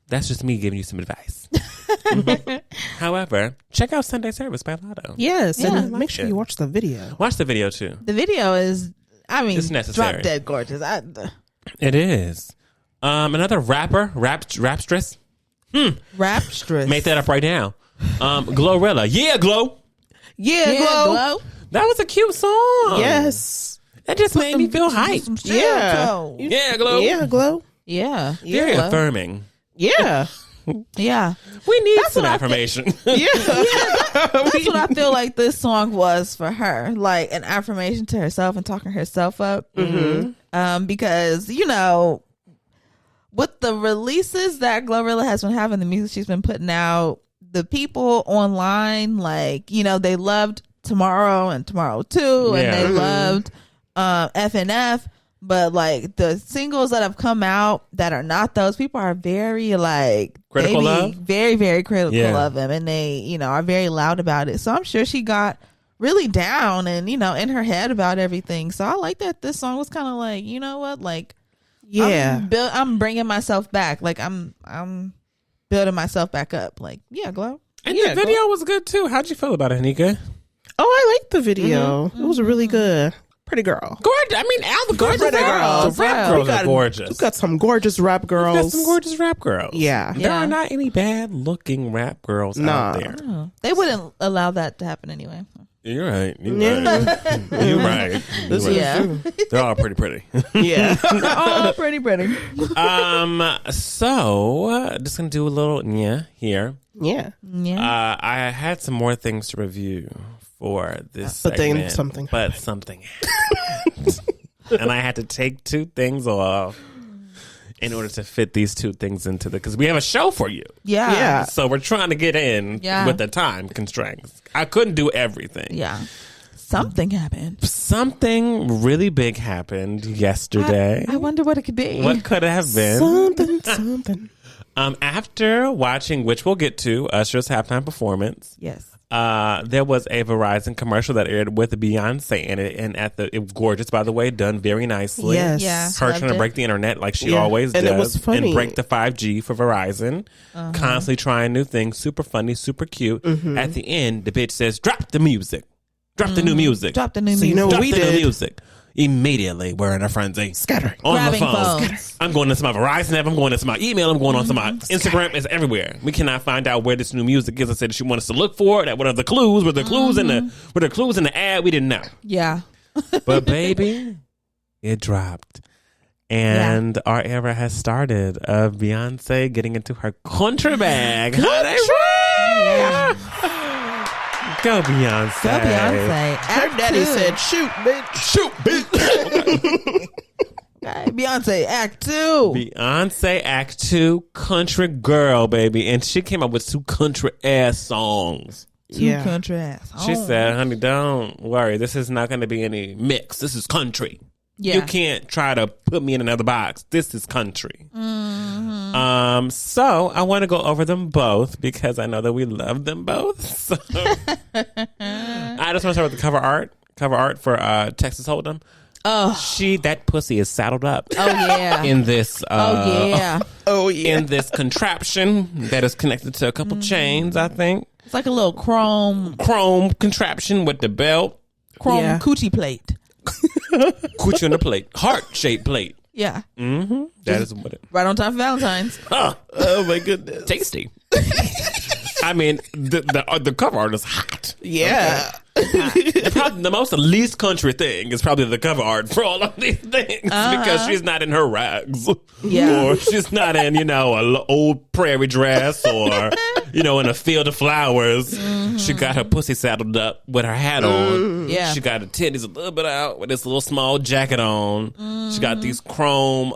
that's just me giving you some advice. However, check out Sunday Service by Latto. yes, Yeah. and make sure you watch the video. Watch the video, too. The video is, I mean, It's necessary. drop dead gorgeous. It is. Another rapstress. Rapstress. Make that up right now. Glorilla. Yeah, Glow. Yeah, Yeah, glow. glow. That was a cute song. Yes. That just made me feel hyped. Some shit Yeah. toe. Yeah, Glow. Yeah, glow. Yeah. Very Glow. affirming. Yeah. Yeah. We need That's some what I affirmation. Yeah. That's what I feel like this song was for her. Like an affirmation to herself and talking herself up. because, you know, with the releases that Glorilla has been having, the music she's been putting out, the people online, like, you know, they loved Tomorrow and Tomorrow 2, and they loved FNF, but like the singles that have come out that are not those, people are very like critical of, very, very critical of them, and they, you know, are very loud about it. So I'm sure she got really down and, you know, in her head about everything. So I like that this song was kind of like, you know what, like, I'm bringing myself back. Like I'm building myself back up. Like, yeah, Glow. And the video was good too. How'd you feel about it, Anika? Oh, I liked the video. It was really good. Pretty girl. Gorgeous. I mean, all the gorgeous girls. The rap girls are gorgeous. We've got some gorgeous rap girls. We've got some gorgeous rap girls. Yeah. There are not any bad looking rap girls out there. Oh, they wouldn't allow that to happen anyway. You're right. You're right. This is true. They're all pretty. Yeah. They're all pretty. So just gonna do a little here. Yeah. I had some more things to review for this but segment, then something happened. And I had to take 2 things off in order to fit these 2 things into because we have a show for you. Yeah. So we're trying to get in with the time constraints. I couldn't do everything. Yeah. Something happened. Something really big happened yesterday. I wonder what it could be. What could it have been? Something. After watching, which we'll get to, Usher's halftime performance. Yes. There was a Verizon commercial that aired with Beyonce in it, and it was gorgeous, by the way, done very nicely. Yes. Yeah. Her trying to break the internet like she always and does. It was funny. And break the 5G for Verizon. Constantly trying new things. Super funny, super cute. At the end, the bitch says, drop the music. Drop the new music. Drop the new music. You know what Drop we the did? new music. Immediately, we're in a frenzy. Scattering. On Grabbing the phone. phones. I'm going into my Verizon app. I'm going into my email. I'm going onto my Instagram. It's everywhere. We cannot find out where this new music is. I said she wanted us to look for it. What are the clues? Were the clues in the ad? We didn't know. Yeah. But baby, it dropped. And our era has started of Beyonce getting into her country bag. Yeah. Go Beyonce. Go Beyonce. Her daddy said, shoot, bitch. Shoot, bitch. Okay, Beyonce, Act 2. Beyonce Act 2, Country Girl, baby. And she came up with 2 country ass songs. 2 country ass. She said, honey, don't worry. This is not going to be any mix. This is country. Yeah. You can't try to put me in another box. This is country. So I want to go over them both because I know that we love them both. So I just want to start with the cover art. Cover art for Texas Hold'em. Oh, that pussy is saddled up. Oh yeah. In this. In this contraption that is connected to a couple chains. I think It's like a little chrome contraption with the belt. coochie plate. Coochie on the plate, heart shaped plate. Yeah. Mm-hmm. That is what it. Right on time for Valentine's. Oh my goodness. Tasty. I mean, the cover art is hot. Yeah. Probably the most least country thing is probably the cover art for all of these things because she's not in her rags. Yeah. Or she's not in, an old prairie dress or, in a field of flowers. Mm-hmm. She got her pussy saddled up with her hat on. Yeah. She got her titties a little bit out with this little small jacket on. Mm-hmm. She got these chrome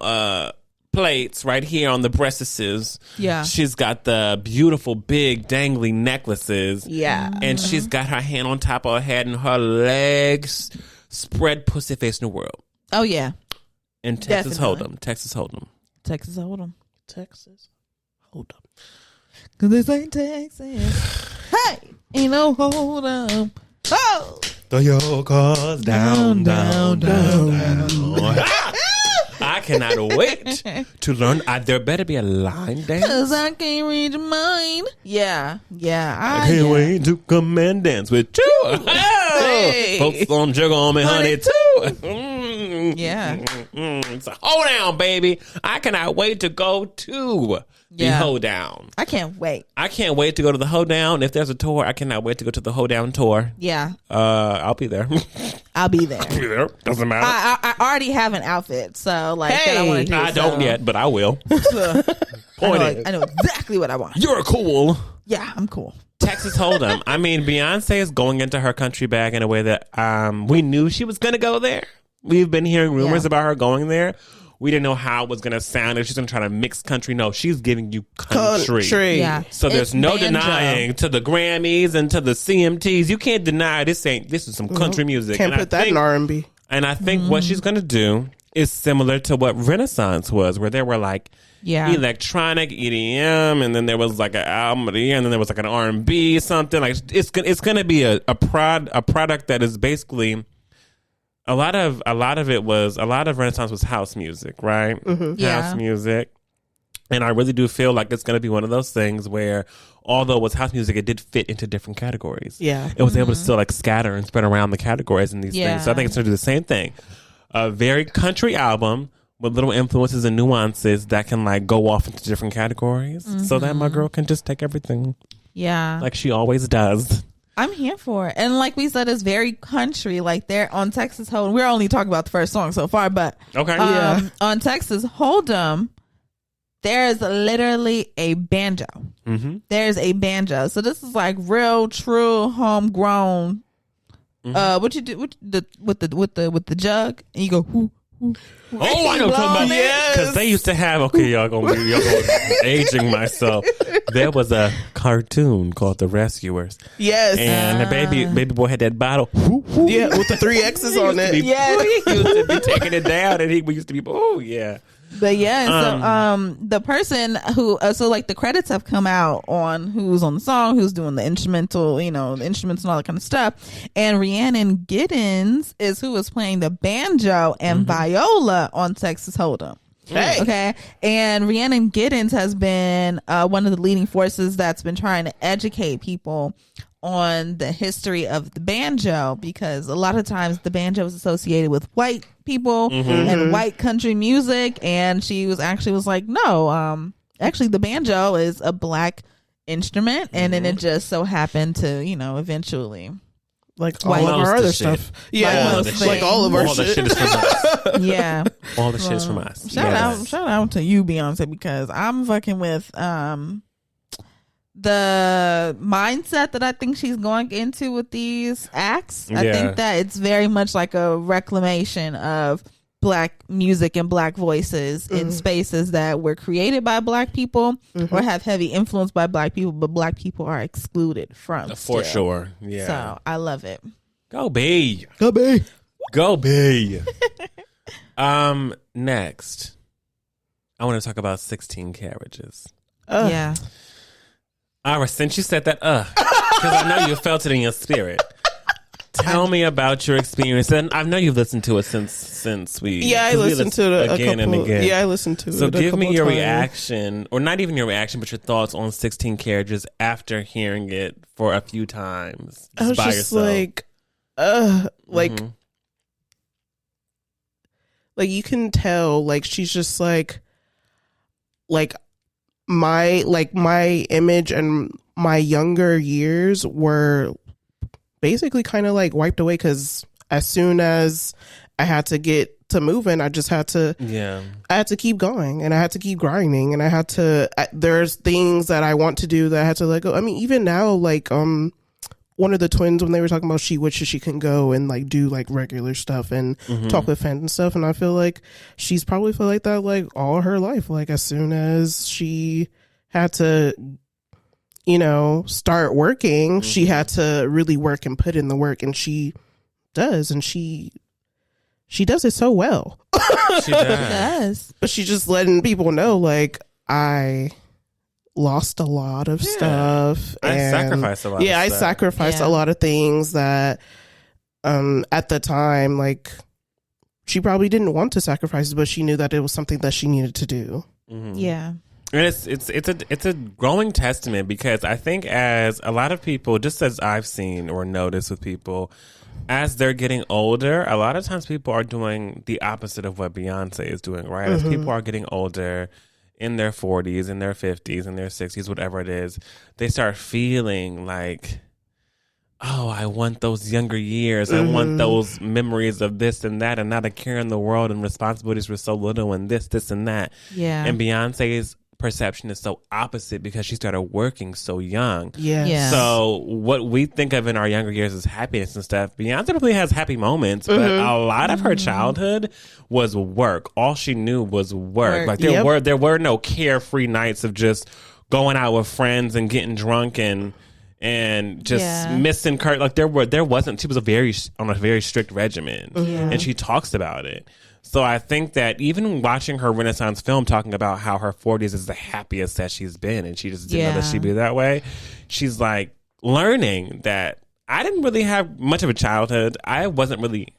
plates right here on the breastises. Yeah. She's got the beautiful big dangly necklaces. Yeah. And she's got her hand on top of her head and her legs spread pussy face in the world. Oh yeah. And Texas Definitely. Hold'em. Texas Hold'em. Texas Hold'em. Texas Hold'em. Cause this ain't Texas. Hey, ain't no Hold'em. Oh. Throw your cars down. I cannot wait to learn. There better be a line dance. Cause I can't read your mind. Yeah. I can't wait to come and dance with you. Hey. Folks on sugar on me, honey, too. Yeah. So hold down, baby. I cannot wait to go to the Hold Down. I can't wait. I can't wait to go to the Hold Down. If there's a tour, I cannot wait to go to the Hold Down tour. Yeah. I'll be there. I'll be there. I'll be there. Doesn't matter. I already have an outfit, so that I want to do. I don't yet, but I will. I know exactly what I want. You're cool. Yeah, I'm cool. Texas Hold'em. I mean, Beyonce is going into her country bag in a way that we knew she was going to go there. We've been hearing rumors Yeah. about her going there. We didn't know how it was going to sound. If she's going to try to mix country. No, she's giving you country. Yeah. So there's It's no banjo. denying to the Grammys and to the CMTs. You can't deny this is some country music. Can't And put that in R&B. And I think what she's going to do is similar to what Renaissance was, where there were like electronic EDM, and then there was like an album of the year, and then there was like an R&B something. Like it's going to be a product that is basically a lot of Renaissance was house music, right? House music. And I really do feel like it's going to be one of those things where, although it was house music, it did fit into different categories. Yeah. It was able to still like scatter and spread around the categories and these things. So I think it's going to do the same thing. A very country album with little influences and nuances that can like go off into different categories so that my girl can just take everything. Yeah. Like she always does. I'm here for it. And like we said, it's very country. Like they're on Texas Hold'em. We're only talking about the first song so far, but on Texas Hold'em, there's literally a banjo. There's a banjo. So this is like real, true, homegrown. What you do with the jug, and you go whoo. Oh, I know something about because they used to have. Y'all gonna aging myself. There was a cartoon called The Rescuers. Yes, and the baby boy had that bottle. Yeah, with the 3 X's on it. He used to be taking it down, and we used to be. Oh yeah. But so the person who so like the credits have come out on who's on the song, who's doing the instrumental, the instruments and all that kind of stuff. And Rhiannon Giddens is who is playing the banjo and viola on Texas Hold'em. Okay. And Rhiannon Giddens has been one of the leading forces that's been trying to educate people on the history of the banjo, because a lot of times the banjo is associated with white people and white country music, and she was like, no, actually the banjo is a black instrument, and then it just so happened to eventually like all of our other stuff. Like all of our shit. The shit is from us. Yeah, all the shit is from us. Shout out to you, Beyonce, because I'm fucking with the mindset that I think she's going into with these acts. I think that it's very much like a reclamation of black music and black voices in spaces that were created by black people or have heavy influence by black people, but black people are excluded from. For sure. Yeah. So I love it. Go B. Go B. Go B. Next, I want to talk about 16 carriages. Yeah. All right, since you said that, because I know you felt it in your spirit. Tell me about your experience, and I know you've listened to it since we. Yeah, I listened to it again and again. Yeah, I listened to it. So give me your reaction, or not even your reaction, but your thoughts on 16 Carriages after hearing it for a few times. I was by just yourself. like you can tell, like she's just like my image and my younger years were basically kind of like wiped away, because as soon as I had to get to moving, I just had to I had to keep going, and I had to keep grinding, and I had to there's things that I want to do that I had to let go. I mean, even now, like one of the twins, when they were talking about she wishes she can go and like do like regular stuff and talk with fans and stuff, and I feel like she's probably felt like that like all her life. Like as soon as she had to start working, she had to really work and put in the work, and she does, and she does it so well. She does. But she's just letting people know, like, I lost a lot of stuff. I sacrificed a lot of stuff. I sacrificed a lot of things that at the time, like, she probably didn't want to sacrifice, but she knew that it was something that she needed to do. Yeah. And it's a growing testament, because I think as a lot of people, just as I've seen or noticed with people, as they're getting older, a lot of times people are doing the opposite of what Beyonce is doing, right? As people are getting older, in their 40s, in their 50s, in their 60s, whatever it is, they start feeling like, oh, I want those younger years. I want those memories of this and that, and not a care in the world, and responsibilities were so little, and this and that. Yeah. And Beyonce's perception is so opposite because she started working so young. Yeah. So what we think of in our younger years as happiness and stuff, Beyonce probably has happy moments, but a lot of her childhood was work. All she knew was work. Like there were no carefree nights of just going out with friends and getting drunk and just missing Kurt. Like there wasn't. She was on a very strict regimen, and she talks about it. So I think that even watching her Renaissance film talking about how her 40s is the happiest that she's been, and she just didn't know that she'd be that way, she's like learning that I didn't really have much of a childhood. I wasn't really.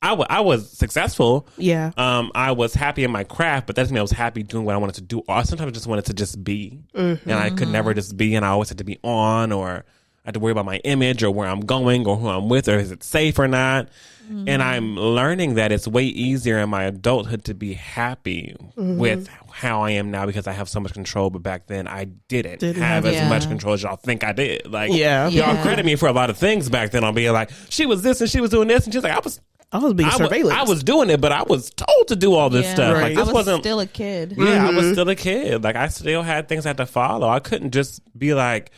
I was successful. Yeah. I was happy in my craft, but that doesn't mean I was happy doing what I wanted to do. Or sometimes I just wanted to just be, and I could never just be, and I always had to be on, or I had to worry about my image, or where I'm going, or who I'm with, or is it safe or not. And I'm learning that it's way easier in my adulthood to be happy with how I am now because I have so much control. But back then, I didn't have as much control as y'all think I did. Like, y'all credit me for a lot of things back then on being like, she was this and she was doing this, and she's like, I was being surveilled. I was doing it, but I was told to do all this stuff. Right. Like, I was still a kid. Yeah, I was still a kid. Like, I still had things I had to follow. I couldn't just be like,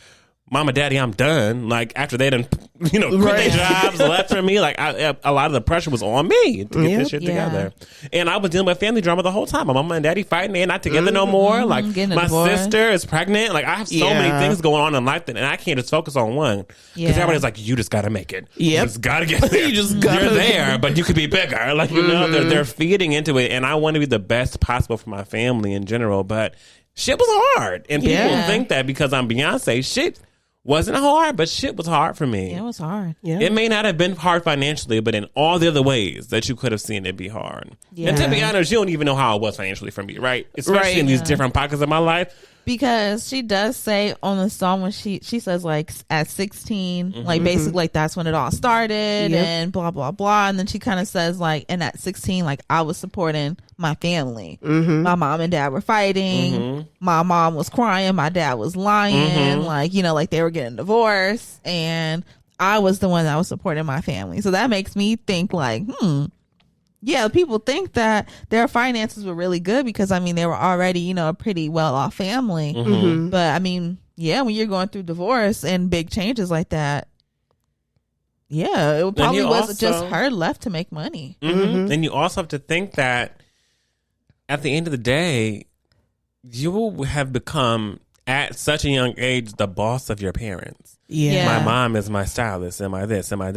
Mama, Daddy, I'm done. Like, after they done, quit their jobs, left from me. Like, a lot of the pressure was on me to get this shit together. And I was dealing with family drama the whole time. My mama and daddy fighting. They're not together no more. Like, my sister is pregnant. Like, I have so many things going on in life and I can't just focus on one. Because everybody's like, you just got to make it. You just got to get there. You're there, but you could be bigger. Like, they're feeding into it. And I want to be the best possible for my family in general. But shit was hard. And people think that because I'm Beyonce, shit wasn't hard, but shit was hard for me. Yeah, it was hard. Yeah. It may not have been hard financially, but in all the other ways that you could have seen it be hard. Yeah. And to be honest, you don't even know how it was financially for me, right? Especially in these different pockets of my life. Because she does say on the song when she says like at 16, like basically like that's when it all started and blah, blah, blah. And then she kind of says like, and at 16, like I was supporting my family. My mom and dad were fighting. My mom was crying. My dad was lying. Like, like they were getting divorced. And I was the one that was supporting my family. So that makes me think like, yeah, people think that their finances were really good because, I mean, they were already, a pretty well-off family. But, I mean, yeah, when you're going through divorce and big changes like that, yeah, it probably was just her left to make money. And you also have to think that at the end of the day, you will have become, at such a young age, the boss of your parents. My mom is my stylist, and my this, and my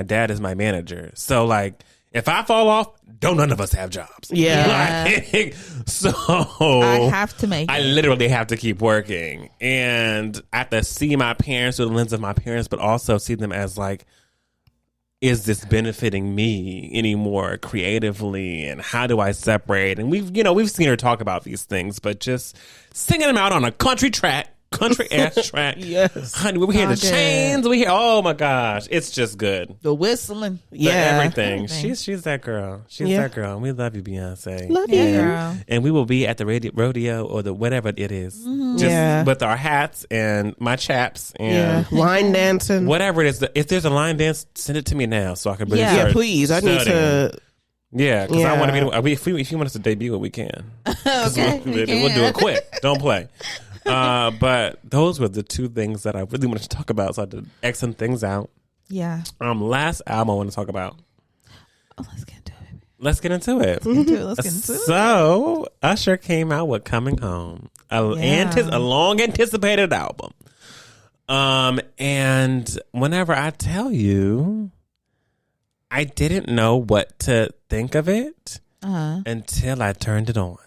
dad is my manager. So, like, if I fall off, don't none of us have jobs. Like, so I have to make I literally have to keep working. And I have to see my parents through the lens of my parents, but also see them as like, is this benefiting me anymore creatively? And how do I separate? And we've seen her talk about these things, but just singing them out on a country ass track. Yes. Honey, we hear the chains. We hear, oh my gosh, it's just good. The whistling. Everything. She's that girl. She's that girl. We love you, Beyonce. Love you. Girl. And we will be at the rodeo or the whatever it is. Just with our hats and my chaps and line dancing. Whatever it is. If there's a line dance, send it to me now so I can really start please. I need to. Yeah, because I want to be. If you want us to debut it, we can. Okay. We'll do it quick. Don't play. But those were the two things that I really wanted to talk about, so I had to X some things out. Yeah. Last album I want to talk about. Oh, let's get into it. Let's get into it. Let's get into it. So, Usher came out with Coming Home, a long anticipated album. And whenever I tell you, I didn't know what to think of it until I turned it on.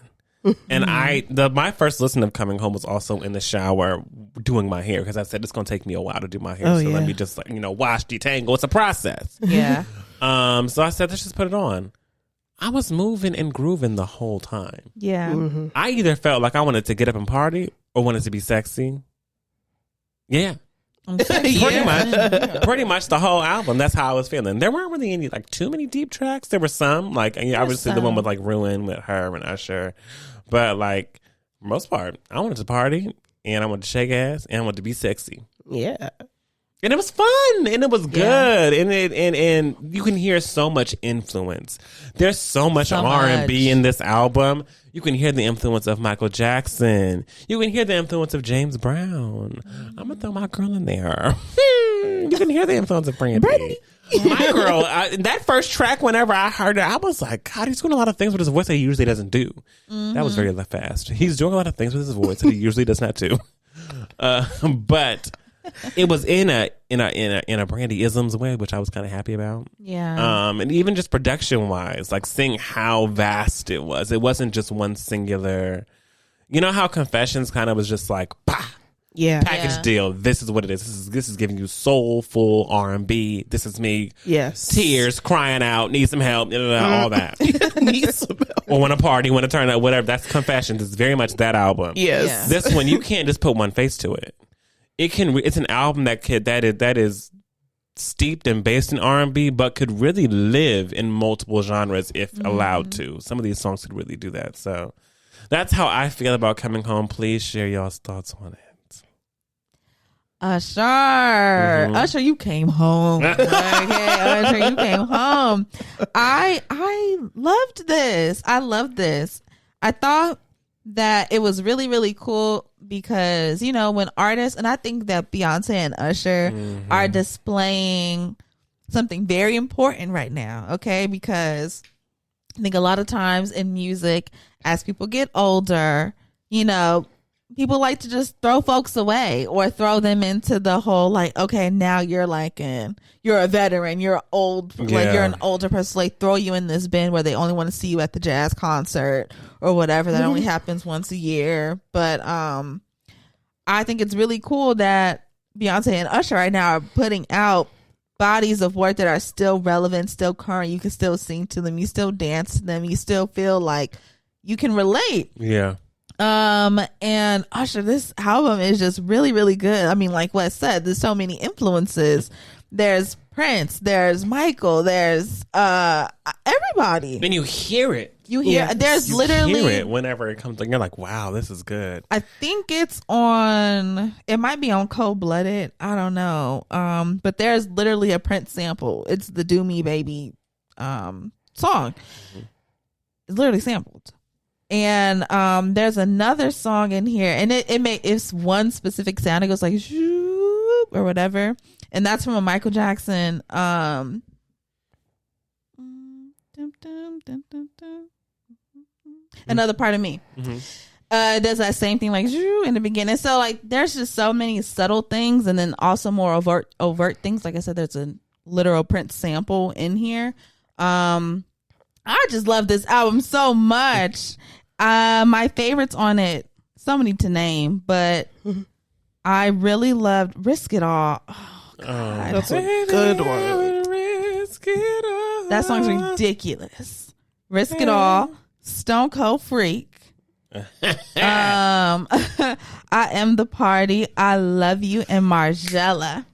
And my first listen of Coming Home was also in the shower doing my hair because I said it's going to take me a while to do my hair. Let me just wash, detangle. It's a process. Yeah. So I said, let's just put it on. I was moving and grooving the whole time. Yeah. I either felt like I wanted to get up and party or wanted to be sexy. Yeah. Pretty much the whole album. That's how I was feeling. There weren't really any too many deep tracks. There were some obviously the one with Ruin with her and Usher. But for most part, I wanted to party and I wanted to shake ass and I wanted to be sexy. Yeah. And it was fun, and it was good, and you can hear so much influence. There's so much R&B in this album. You can hear the influence of Michael Jackson. You can hear the influence of James Brown. I'm gonna throw my girl in there. You can hear the influence of Brandy. My girl, that first track, whenever I heard it, I was like, God, he's doing a lot of things with his voice that he usually doesn't do. That was very fast. He's doing a lot of things with his voice that he usually does not do. But it was in a Brandy-isms way, which I was kind of happy about. Yeah. And even just production wise, like seeing how vast it was. It wasn't just one singular. You know how Confessions kind of was just like, bah, package deal. This is what it is. This is giving you soulful R&B. This is me. Yes. Tears, crying out, need some help, all that. Need some help. Or want to party, want to turn up, whatever. That's Confessions. It's very much that album. Yes. Yeah. This one, you can't just put one face to it. It's an album that is steeped and based in R&B, but could really live in multiple genres if allowed to. Some of these songs could really do that. So that's how I feel about Coming Home. Please share y'all's thoughts on it. Usher, Usher, you came home. Okay, Usher, you came home. I loved this. I loved this. I thought that it was really, really cool because, you know, when artists, and I think that Beyonce and Usher are displaying something very important right now, okay? Because I think a lot of times in music, as people get older, you know, people like to just throw folks away or throw them into the whole, like, okay, now you're like you're a veteran, you're old, like you're an older person, like throw you in this bin where they only want to see you at the jazz concert or whatever. That only happens once a year. But I think it's really cool that Beyonce and Usher right now are putting out bodies of work that are still relevant, still current. You can still sing to them, you still dance to them, you still feel like you can relate. Yeah. And Usher, this album is just really, really good. I mean, like Wes said, there's so many influences. There's Prince, there's Michael, there's everybody. Then you hear it. You hear there's literally hear it whenever it comes. You're like, wow, this is good. I think it might be on Cold Blooded. I don't know. But there's literally a Prince sample. It's the Do Me Baby song. It's literally sampled. And there's another song in here, and it's one specific sound. It goes like shoop or whatever, and that's from a Michael Jackson. Another Part of Me. It does that same thing like in the beginning. So like, there's just so many subtle things, and then also more overt things. Like I said, there's a literal Prince sample in here. I just love this album so much. My favorites on it, so many to name, but I really loved Risk It All. Oh, God. That's a good one. Risk it all. That song's ridiculous. Risk It All, Stone Cold Freak. I Am the Party, I Love You, and Margiela.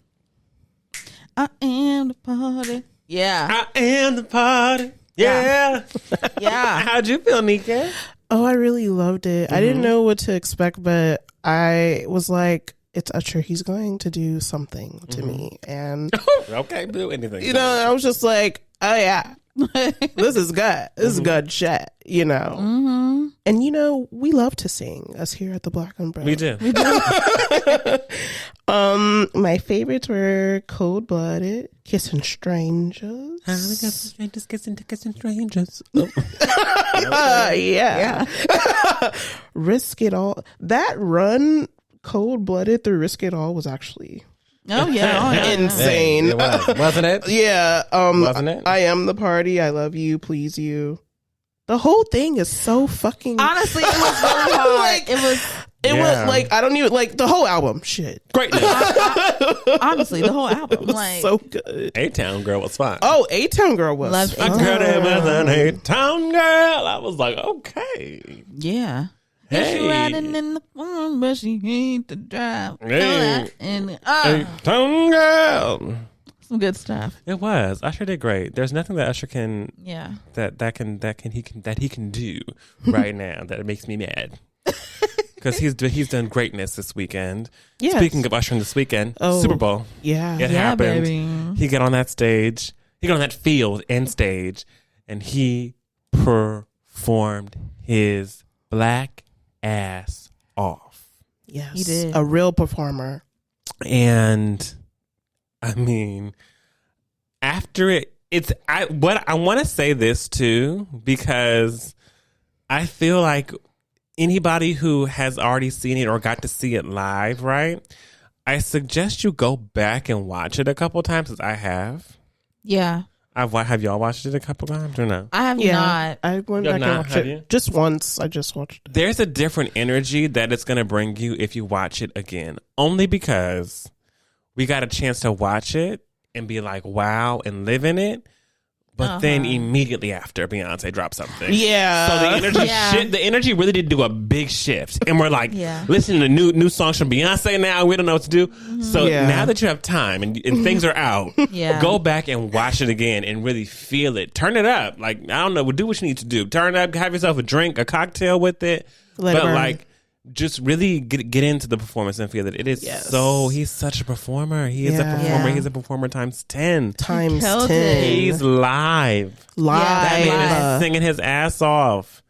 I am the party. Yeah. I am the party. Yeah. Yeah. How'd you feel, Nika? Oh, I really loved it. I didn't know what to expect, but I was like, it's Usher. He's going to do something to me. And okay, do anything. You know, I was just like, oh yeah, this is good. This is good shit, you know. And you know, we love to sing, us here at the Black Umbrella. We do. My favorites were Cold Blooded, Kissing Strangers. Kissing strangers. Yeah. Risk It All. That run, Cold Blooded through Risk It All, was actually insane. It was. Wasn't it? Yeah. Wasn't it? I Am the Party, I Love You, Please You. The whole thing is so fucking. Honestly, it was really hard. Like, it Yeah. was like, I don't even like the whole album. Shit. Great. honestly, the whole album. It was Like, so good. A-Town Girl was fine. Oh, A-Town Girl was Love I fun. got it with an A-Town Girl. I was like, okay. yeah. Hey. She riding in the farm, but she hate to drive. Hey. And A-Town Girl. some good stuff. It was. Usher did great. There's nothing that Usher can Yeah. that he can do right now that makes me mad. because he's done greatness this weekend. Yes. Speaking of ushering this weekend, Super Bowl. Yeah. It happened. Baby. He got on that stage. He got on that field and stage, and he performed his black ass off. Yes. He did. A real performer. And I mean, after I want to say this too, because I feel like anybody who has already seen it or got to see it live, right? I suggest you go back and watch it a couple times, as I have. Yeah. Have y'all watched it a couple times or no? I have not. I went You're back not, and watched have it you? just once. I just watched it. There's a different energy that it's going to bring you if you watch it again. Only because we got a chance to watch it and be like, wow, and live in it. But then immediately after, Beyonce dropped something. Yeah. So the energy really did do a big shift. And we're like, Yeah. listening to new songs from Beyonce now. We don't know what to do. Mm-hmm. So Yeah. now that you have time and things are out, Yeah. go back and watch it again and really feel it. Turn it up. Like, I don't know. Do what you need to do. Turn it up. Have yourself a drink, a cocktail with it. Let it but burn. like, just really get into the performance and feel that it is he's such a performer. He is a Yeah. performer. Yeah. He's a performer times 10. Times killed 10. it. He's live. That man is singing his ass off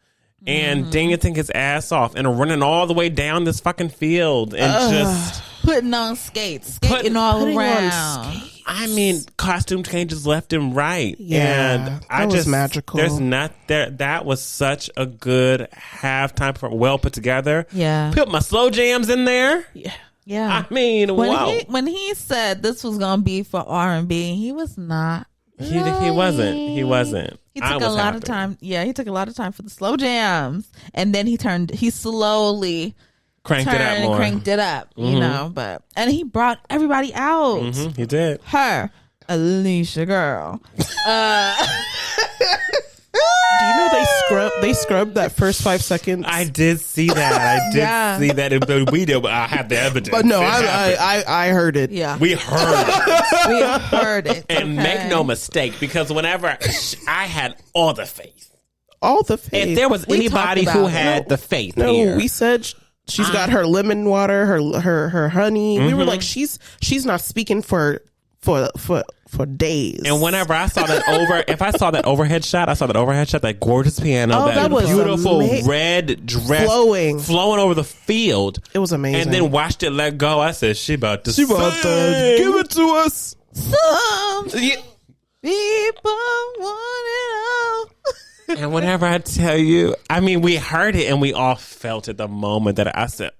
and dancing his ass off and running all the way down this fucking field and just Putting on skates, skating all putting on around. I mean, costume changes left and right. Yeah, and that I was just magical. There's not there. That was such a good halftime for well put together. Yeah. Put my slow jams in there. Yeah. I mean, wow. When he said this was gonna be for R&B, he was not. He wasn't. He wasn't. He I took a was lot happy. of time. Yeah, he took a lot of time for the slow jams, and then he slowly Cranked it up more. cranked it up. You know, and he brought everybody out. Mhm, he did. Her, Alicia, girl. Do you know they scrubbed that first 5 seconds? I did see that. I did Yeah. see that in the video, but I have the evidence. but no, It happened. I heard it. Yeah, We heard it. we heard it. And okay? make no mistake, because whenever I had all the faith. All the faith. If there was We anybody talked who about it. had the faith No, here, we said she's got her lemon water, her honey. We were like, she's not speaking for days. and whenever I saw that if I saw that overhead shot, that gorgeous piano, Oh, that that was beautiful red dress flowing over the field. It was amazing. And then watched it let go. I said, she about to she about to sing. give it to us. Some Yeah. people want it all. And whenever I tell you, I mean, we heard it and we all felt it the moment that I said,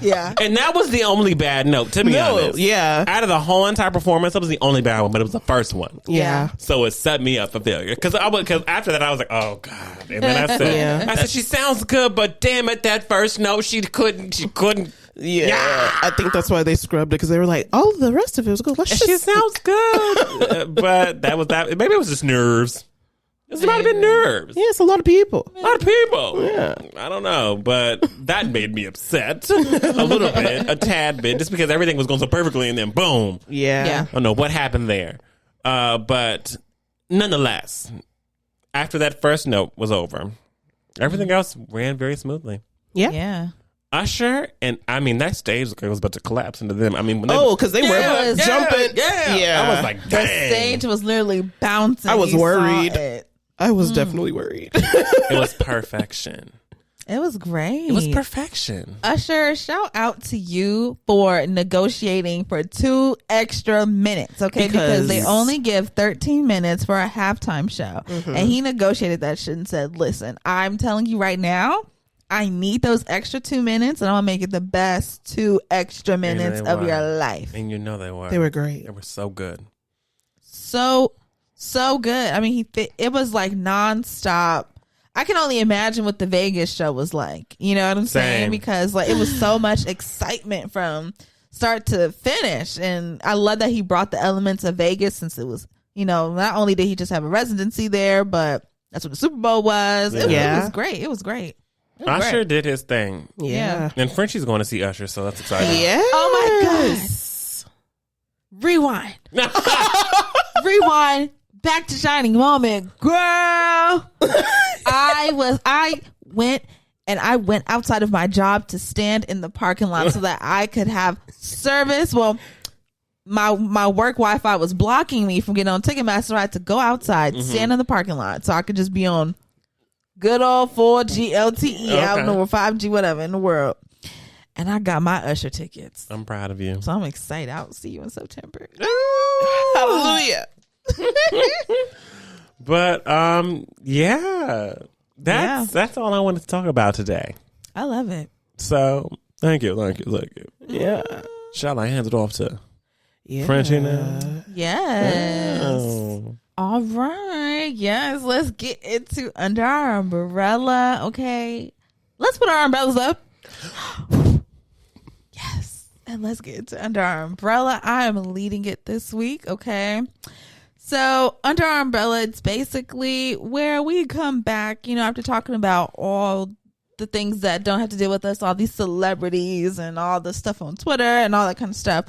Yeah. And that was the only bad note, to be honest. Yeah. Out of the whole entire performance, that was the only bad one, but it was the first one. Yeah. So it set me up for failure. Because after that, I was like, oh, God. And then I said, Yeah. I said, she sounds good, but damn it, that first note, she couldn't. Yeah. I think that's why they scrubbed it, because they were like, oh, the rest of it was good. Let's She just sounds good. But that was that. Maybe it was just nerves. It might have been nerves. Yeah, it's a lot of people. A lot of people. Yeah. I don't know, but that made me upset a little bit, a tad bit, just because everything was going so perfectly and then boom. Yeah. Yeah. I don't know what happened there. But nonetheless, after that first note was over, everything else ran very smoothly. Yeah. Yeah. Usher, and I mean, that stage was about to collapse into them. I mean, when Because they were was- jumping. Yeah. I was like, The dang. stage was literally bouncing. I was You saw worried. It. I was definitely worried. It was perfection. It was great. It was perfection. Usher, shout out to you for negotiating for 2 extra minutes, okay? Because they only give 13 minutes for a halftime show. And he negotiated that shit and said, listen, I'm telling you right now, I need those extra 2 minutes, and I'm going to make it the best 2 extra minutes they of were. your life. And you know they were. They were great. They were so good. So good. I mean, it was like nonstop. I can only imagine what the Vegas show was like. You know what I'm saying? Same. Because like it was so much excitement from start to finish, and I love that he brought the elements of Vegas, since it was, not only did he just have a residency there, but that's what the Super Bowl was. It was great. It was great. It was Usher great. did his thing. Yeah. And Frenchie's going to see Usher, so that's exciting. Yeah. Oh my God. Rewind. Rewind. Back to shining moment, girl. went outside of my job to stand in the parking lot so that I could have service. Well, my work Wi-Fi was blocking me from getting on Ticketmaster. So I had to go outside, stand in the parking lot so I could just be on good old 4G LTE. I don't know, 5G, whatever in the world. And I got my Usher tickets. I'm proud of you. So I'm excited. I'll see you in September. Hallelujah. But yeah. That's all I wanted to talk about today. I love it. So thank you. Yeah. Shall I hand it off to Yeah. Frenchie now? Yes. Oh. All right. Yes. Let's get into Under Our Umbrella. Okay. Let's put our umbrellas up. Yes. And let's get into Under Our Umbrella. I am leading it this week. Okay. So Under Our Umbrella, it's basically where we come back, after talking about all the things that don't have to deal with us, all these celebrities and all the stuff on Twitter and all that kind of stuff.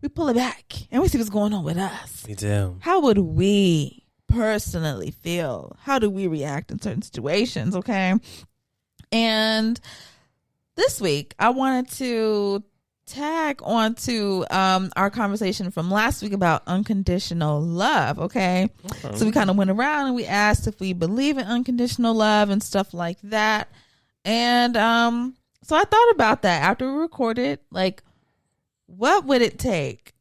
We pull it back and we see what's going on with us. We do. How would we personally feel? How do we react in certain situations? Okay. And this week, I wanted to tag onto our conversation from last week about unconditional love. Okay. So we kind of went around and we asked if we believe in unconditional love and stuff like that. And so I thought about that after we recorded, like, what would it take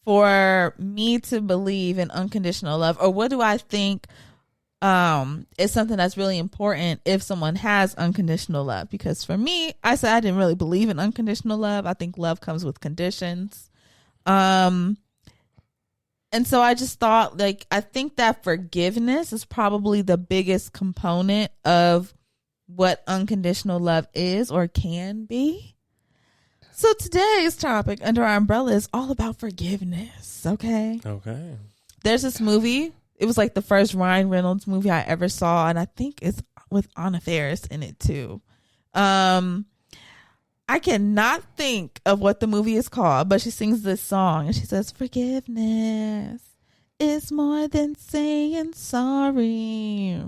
for me to believe in unconditional love? Or what do I think is something that's really important if someone has unconditional love? Because for me, I said I didn't really believe in unconditional love. I think love comes with conditions. And so I just thought, like, I think that forgiveness is probably the biggest component of what unconditional love is or can be. So today's topic under our umbrella is all about forgiveness. Okay. There's this movie. It was like the first Ryan Reynolds movie I ever saw, and I think it's with Anna Faris in it too. I cannot think of what the movie is called, but she sings this song and she says, "Forgiveness is more than saying sorry."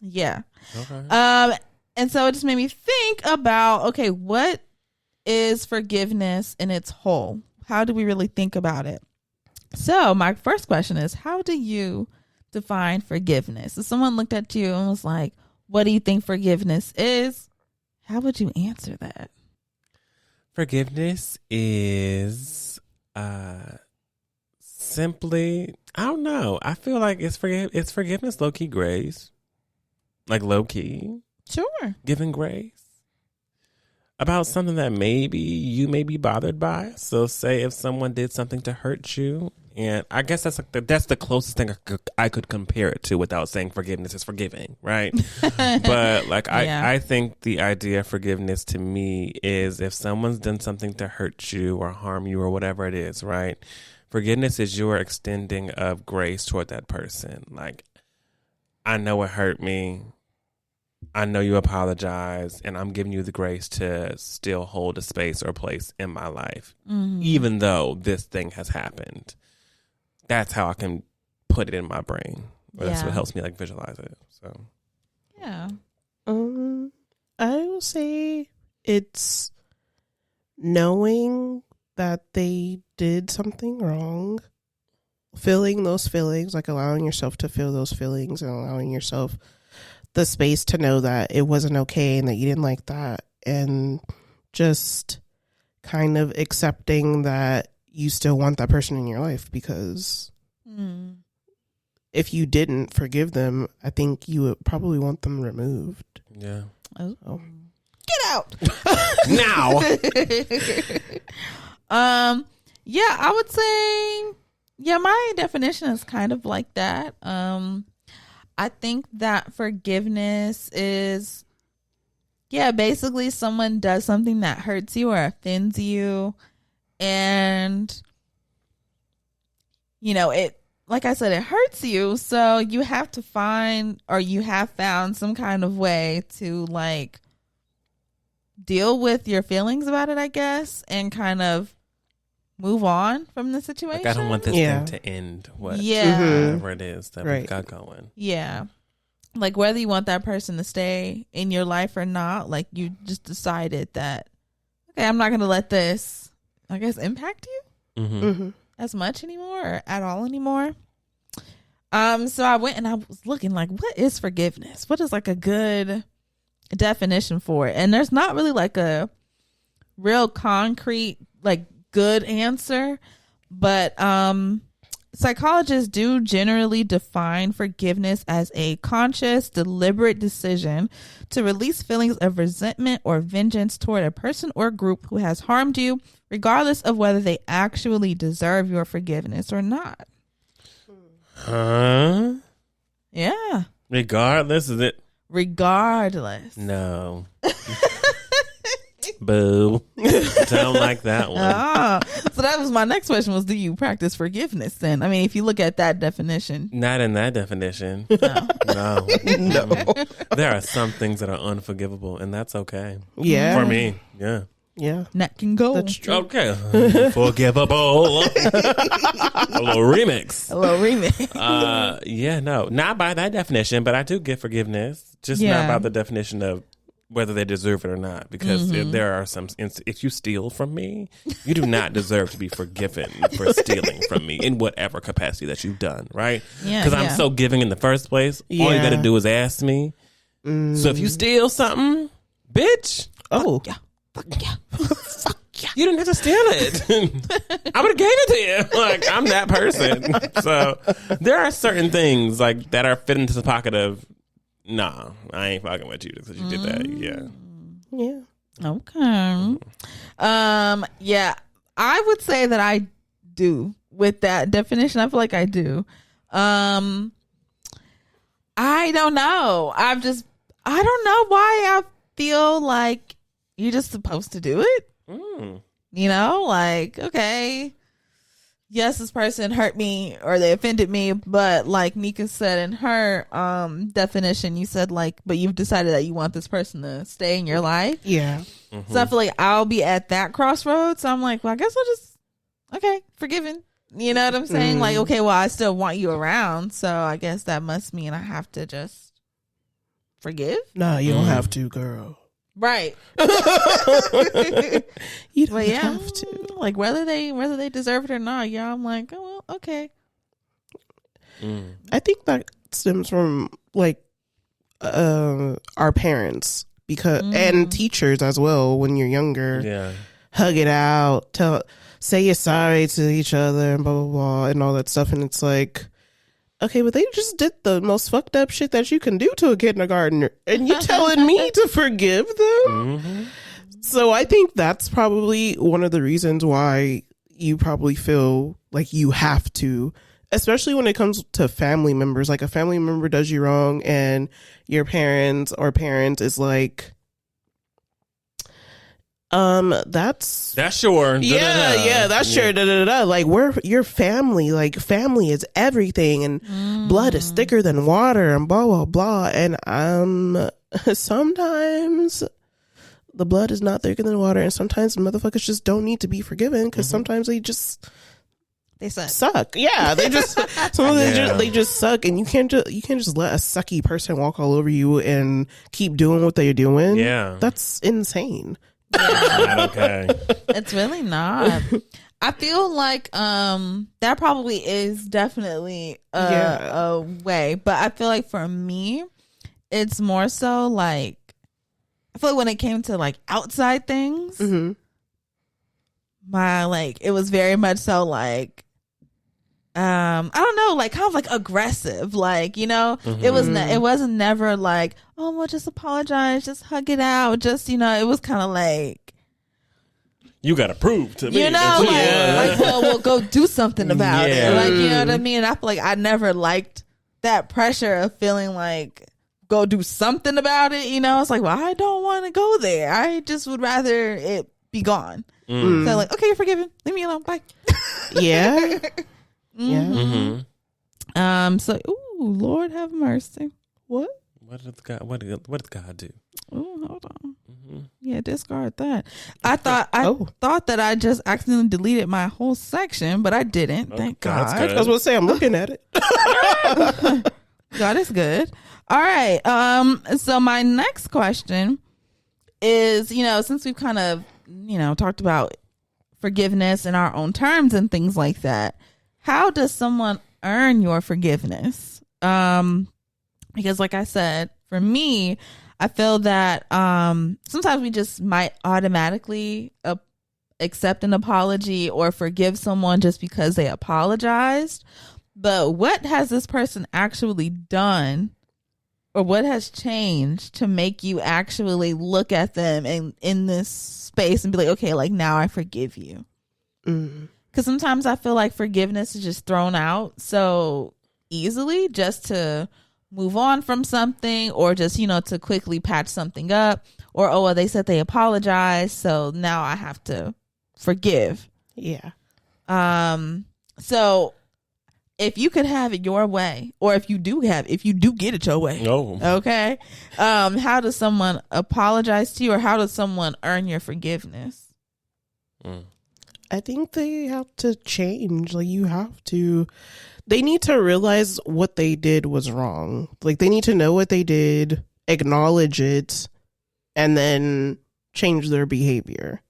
Yeah. Okay. And so it just made me think about, okay, what is forgiveness in its whole? How do we really think about it? So my first question is, how do you define forgiveness? If someone looked at you and was like, what do you think forgiveness is? How would you answer that? Forgiveness is simply, I don't know. I feel like it's forgiveness, low-key grace. Like low-key. Sure. Giving grace. About something that maybe you may be bothered by. So say if someone did something to hurt you, and I guess that's the closest thing I could compare it to without saying forgiveness is forgiving, right? But like I think the idea of forgiveness to me is if someone's done something to hurt you or harm you or whatever it is, right? Forgiveness is your extending of grace toward that person. Like, I know it hurt me. I know you apologize, and I'm giving you the grace to still hold a space or place in my life, even though this thing has happened. That's how I can put it in my brain. Or that's what helps me like visualize it. So, yeah. I will say it's knowing that they did something wrong, feeling those feelings, like allowing yourself to feel those feelings and allowing yourself the space to know that it wasn't okay and that you didn't like that, and just kind of accepting that you still want that person in your life, because if you didn't forgive them, I think you would probably want them removed. Yeah. Oh. Get out. Now. Yeah, I would say, my definition is kind of like that. I think that forgiveness is, basically someone does something that hurts you or offends you. And, it, like I said, it hurts you. So you have to find, or you have found some kind of way to like deal with your feelings about it, I guess, and kind of move on from the situation. Like, I don't want this thing to end. Whatever it is that we got going. Yeah. like whether you want that person to stay in your life or not, like you just decided that, okay, I'm not going to let this, I guess, impact you as much anymore or at all anymore. So I went and I was looking like, what is forgiveness? What is like a good definition for it? And there's not really like a real concrete, like good answer, but psychologists do generally define forgiveness as a conscious, deliberate decision to release feelings of resentment or vengeance toward a person or group who has harmed you, regardless of whether they actually deserve your forgiveness or not. Huh? Yeah. Regardless, is it? Regardless. No. Boo. Don't like that one. So that was my next question was, do you practice forgiveness then? I mean, if you look at that definition. Not in that definition. No. No. There are some things that are unforgivable, and that's okay. Yeah. For me, yeah. Yeah. That can go. That's true. Okay. Forgivable. A little remix. A little remix. Yeah, no. Not by that definition, but I do give forgiveness. Just not by the definition of whether they deserve it or not. Because there are some, if you steal from me, you do not deserve to be forgiven for stealing from me in whatever capacity that you've done, right? Yeah. Because I'm so giving in the first place. Yeah. All you got to do is ask me. So if you steal something, bitch. Oh. Yeah. Fuck yeah. Fuck yeah. You didn't have to steal it. I would have gave it to you. Like, I'm that person. So there are certain things like that are fit into the pocket of, nah, I ain't fucking with you because you did that. Yeah. Yeah. Okay. Yeah, I would say that I do with that definition. I feel like I do. I don't know. I don't know why I feel like you're just supposed to do it. You know, like, okay, yes, this person hurt me or they offended me, but like Nika said in her definition, you said like, but you've decided that you want this person to stay in your life. Yeah. So I feel like I'll be at that crossroads. So I'm like, well, I guess I'll just, okay, forgiven. You know what I'm saying? Like, okay, well, I still want you around. So I guess that must mean I have to just forgive. Nah, you don't have to, girl. Right. You don't But yeah, have to. like whether they deserve it or not, yeah, I'm like, oh, well, okay. I think that stems from like our parents because and teachers as well when you're younger. Yeah. Hug it out, say you're sorry to each other and blah blah blah and all that stuff, and it's like, okay, but they just did the most fucked up shit that you can do to a kindergartner, and you telling me to forgive them? So I think that's probably one of the reasons why you probably feel like you have to, especially when it comes to family members. Like a family member does you wrong, and your parents or parent is like, that's sure. Yeah, that's sure. Like, we're your family. Like, family is everything, and blood is thicker than water, and blah blah blah. And sometimes the blood is not thicker than water, and sometimes motherfuckers just don't need to be forgiven because sometimes they suck. Yeah, they just they just suck, and you can't just let a sucky person walk all over you and keep doing what they're doing. Yeah, that's insane. Not okay. It's really not. I feel like that probably is definitely a way, but I feel like for me, it's more so like I feel like when it came to like outside things, my like it was very much so like I don't know, like kind of like aggressive, like, you know, it wasn't never like, oh, well, just apologize, just hug it out, just, you know, it was kind of like, you gotta prove to me, you know, like well, we'll go do something about it, like, you know what I mean? I feel like I never liked that pressure of feeling like go do something about it, you know. It's like, well, I don't want to go there, I just would rather it be gone. So like, okay, you're forgiven, leave me alone, bye. Yeah. So, ooh, Lord have mercy. What did God do? Oh, hold on. Yeah, discard that. I thought that I just accidentally deleted my whole section, but I didn't. Thank God. I was going to say, I'm looking at it. God is good. All right. So my next question is, since we've kind of, talked about forgiveness in our own terms and things like that, how does someone earn your forgiveness? Because like I said, for me, I feel that sometimes we just might automatically accept an apology or forgive someone just because they apologized. But what has this person actually done, or what has changed to make you actually look at them in this space and be like, okay, like now I forgive you? Because sometimes I feel like forgiveness is just thrown out so easily just to move on from something, or just, to quickly patch something up, or, oh, well, they said they apologized, so now I have to forgive. Yeah. So if you could have it your way, or if you do get it your way, okay, how does someone apologize to you, or how does someone earn your forgiveness? I think they have to change. Like, they need to realize what they did was wrong. Like, they need to know what they did, acknowledge it, and then change their behavior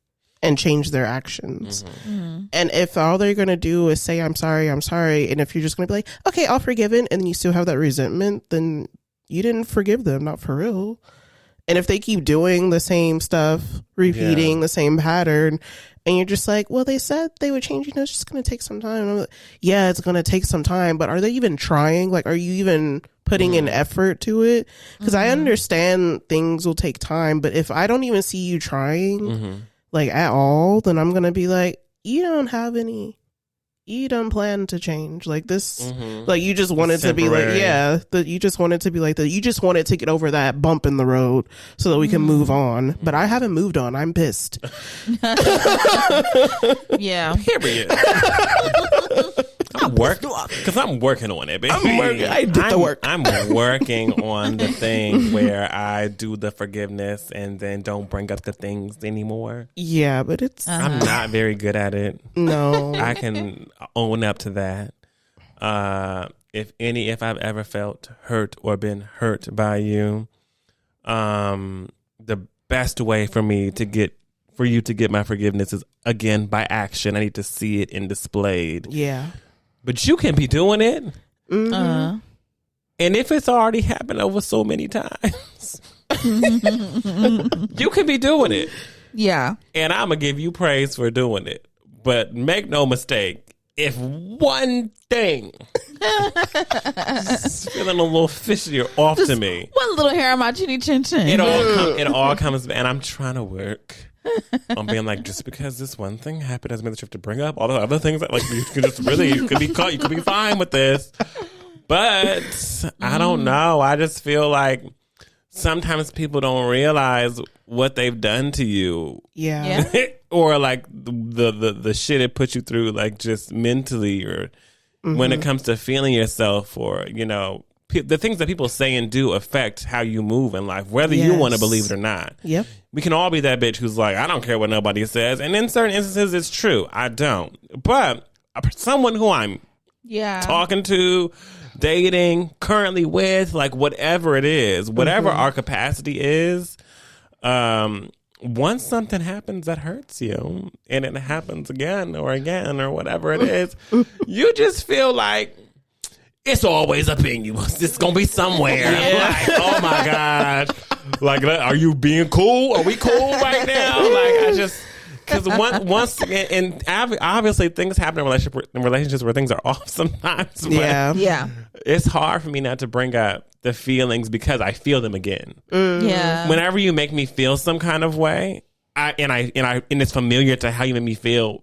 and change their actions. And if all they're going to do is say, I'm sorry, and if you're just going to be like, okay, I'll forgive it, and then you still have that resentment, then you didn't forgive them, not for real. And if they keep doing the same stuff, repeating the same pattern, and you're just like, well, they said they would change, it's just going to take some time. And I'm like, yeah, it's going to take some time, but are they even trying? Like, are you even putting in effort to it? Because I understand things will take time, but if I don't even see you trying, like, at all, then I'm going to be like, you don't plan to change. Like, this, like, you just wanted to be like, you just wanted to be like that. You just wanted to get over that bump in the road so that we can move on. But I haven't moved on. I'm pissed. Yeah. Period. I'm working on it, baby. I did the work. I'm working on the thing where I do the forgiveness and then don't bring up the things anymore. Yeah, but it's... I'm not very good at it. No. I can own up to that. If I've ever felt hurt or been hurt by you, the best way for you to get my forgiveness is, again, by action. I need to see it and displayed. Yeah. But you can be doing it. And if it's already happened over so many times, you can be doing it. Yeah. And I'm going to give you praise for doing it. But make no mistake, if one thing is feeling a little fishy or off to me, one little hair on my chinny chin chin, it all comes, and I'm trying to work on being like, just because this one thing happened doesn't mean that you have to bring up all the other things that, like, you could just really, you could be fine with this. But I don't know. I just feel like sometimes people don't realize what they've done to you. Yeah. Or like the shit it puts you through, like, just mentally, or when it comes to feeling yourself, or, the things that people say and do affect how you move in life, whether you want to believe it or not. Yep. We can all be that bitch who's like, I don't care what nobody says. And in certain instances, it's true. I don't. But someone who I'm talking to, dating, currently with, like, whatever it is, whatever our capacity is, once something happens that hurts you, and it happens again or whatever it is, you just feel like it's always up in you. It's going to be somewhere. Like, oh my God. Like, are you being cool? Are we cool right now? Like, I just, because once again, and obviously things happen in relationships where things are off sometimes. Yeah. It's hard for me not to bring up the feelings because I feel them again. Yeah. Whenever you make me feel some kind of way, and it's familiar to how you make me feel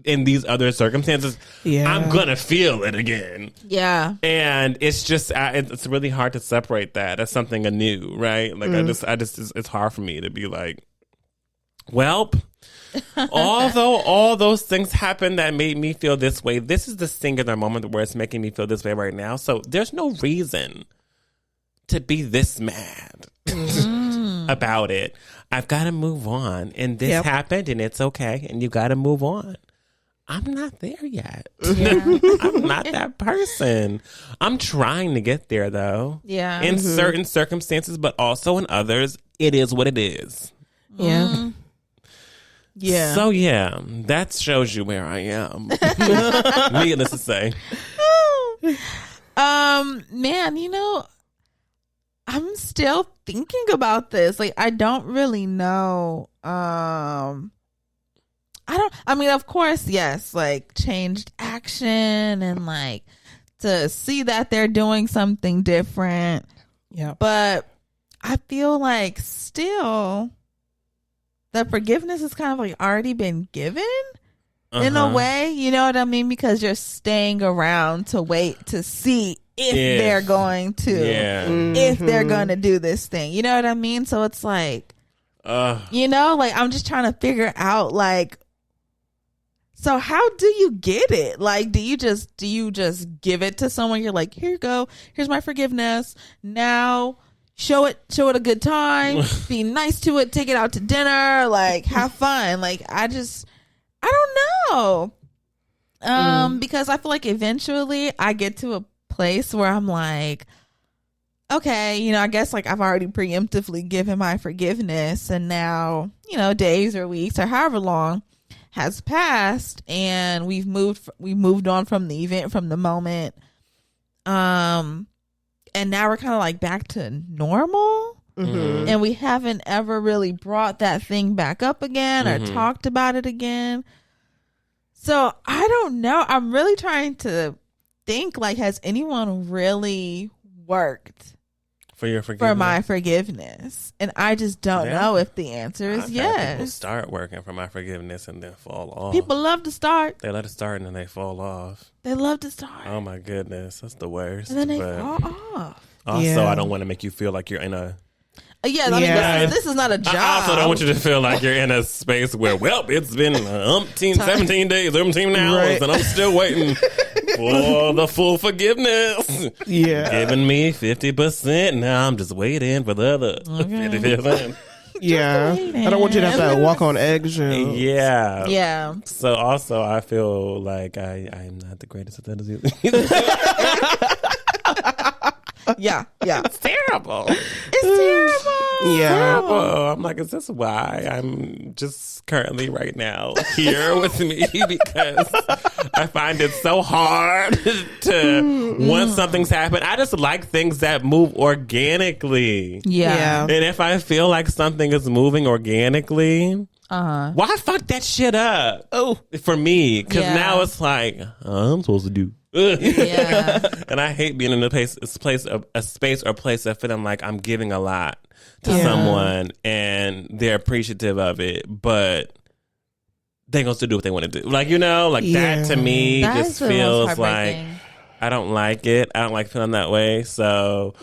in these other circumstances, I'm gonna feel it again. Yeah. And it's just it's really hard to separate that as something anew, right? Like, I just it's hard for me to be like, well, although all those things happened that made me feel this way, this is the singular moment where it's making me feel this way right now. So there's no reason to be this mad about it. I've got to move on, and this happened, and it's okay, and you got to move on. I'm not there yet. Yeah. I'm not that person. I'm trying to get there, though. Yeah. In certain circumstances, but also in others, it is what it is. Yeah. Yeah. So, yeah, that shows you where I am. Needless to say. Man, I'm still thinking about this. Like, I don't really know. Of course, yes, like changed action and like to see that they're doing something different. Yeah. But I feel like still the forgiveness has kind of like already been given in a way, you know what I mean? Because you're staying around to wait to see if they're going to, if they're going to do this thing. You know what I mean? So it's like, like I'm just trying to figure out like, so how do you get it? Like, do you just give it to someone? You're like, here you go. Here's my forgiveness. Now show it a good time. Be nice to it. Take it out to dinner. Like, have fun. Like, I don't know. Because I feel like eventually I get to a place where I'm like, okay, I guess like I've already preemptively given my forgiveness, and now, days or weeks or however long has passed, and we moved on from the event, from the moment, and now we're kind of like back to normal, and we haven't ever really brought that thing back up again or talked about it again. So I don't know. I'm really trying to think, like, has anyone really worked for your forgiveness? For my forgiveness? And I just don't know if the answer is yes. People start working for my forgiveness and then fall off. People love to start. They let it start and then they fall off. They love to start. Oh my goodness, that's the worst. And then they fall off. Also, I don't want to make you feel like you're in a... This is not a job. I also don't want you to feel like you're in a space where, it's been 17 days, 17 hours, and I'm still waiting for the full forgiveness. Yeah. Giving me 50%. Now I'm just waiting for the other 50%. Yeah. I don't want you to have to walk on eggshells. Yeah. Yeah. So also, I feel like I'm not the greatest at that. Yeah. It's terrible. It's terrible. Yeah. Terrible. I'm like, is this why I'm just currently right now here with me? Because I find it so hard to once something's happened. I just like things that move organically. Yeah. And if I feel like something is moving organically, why fuck that shit up? Oh, for me, because now it's like, I'm supposed to do. Yeah. And I hate being in a space or place that feel like I'm giving a lot to someone and they're appreciative of it, but they gonna still do what they want to do. Like, that to me just feels like I don't like it. I don't like feeling that way. So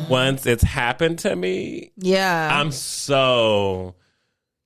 once it's happened to me, I'm so...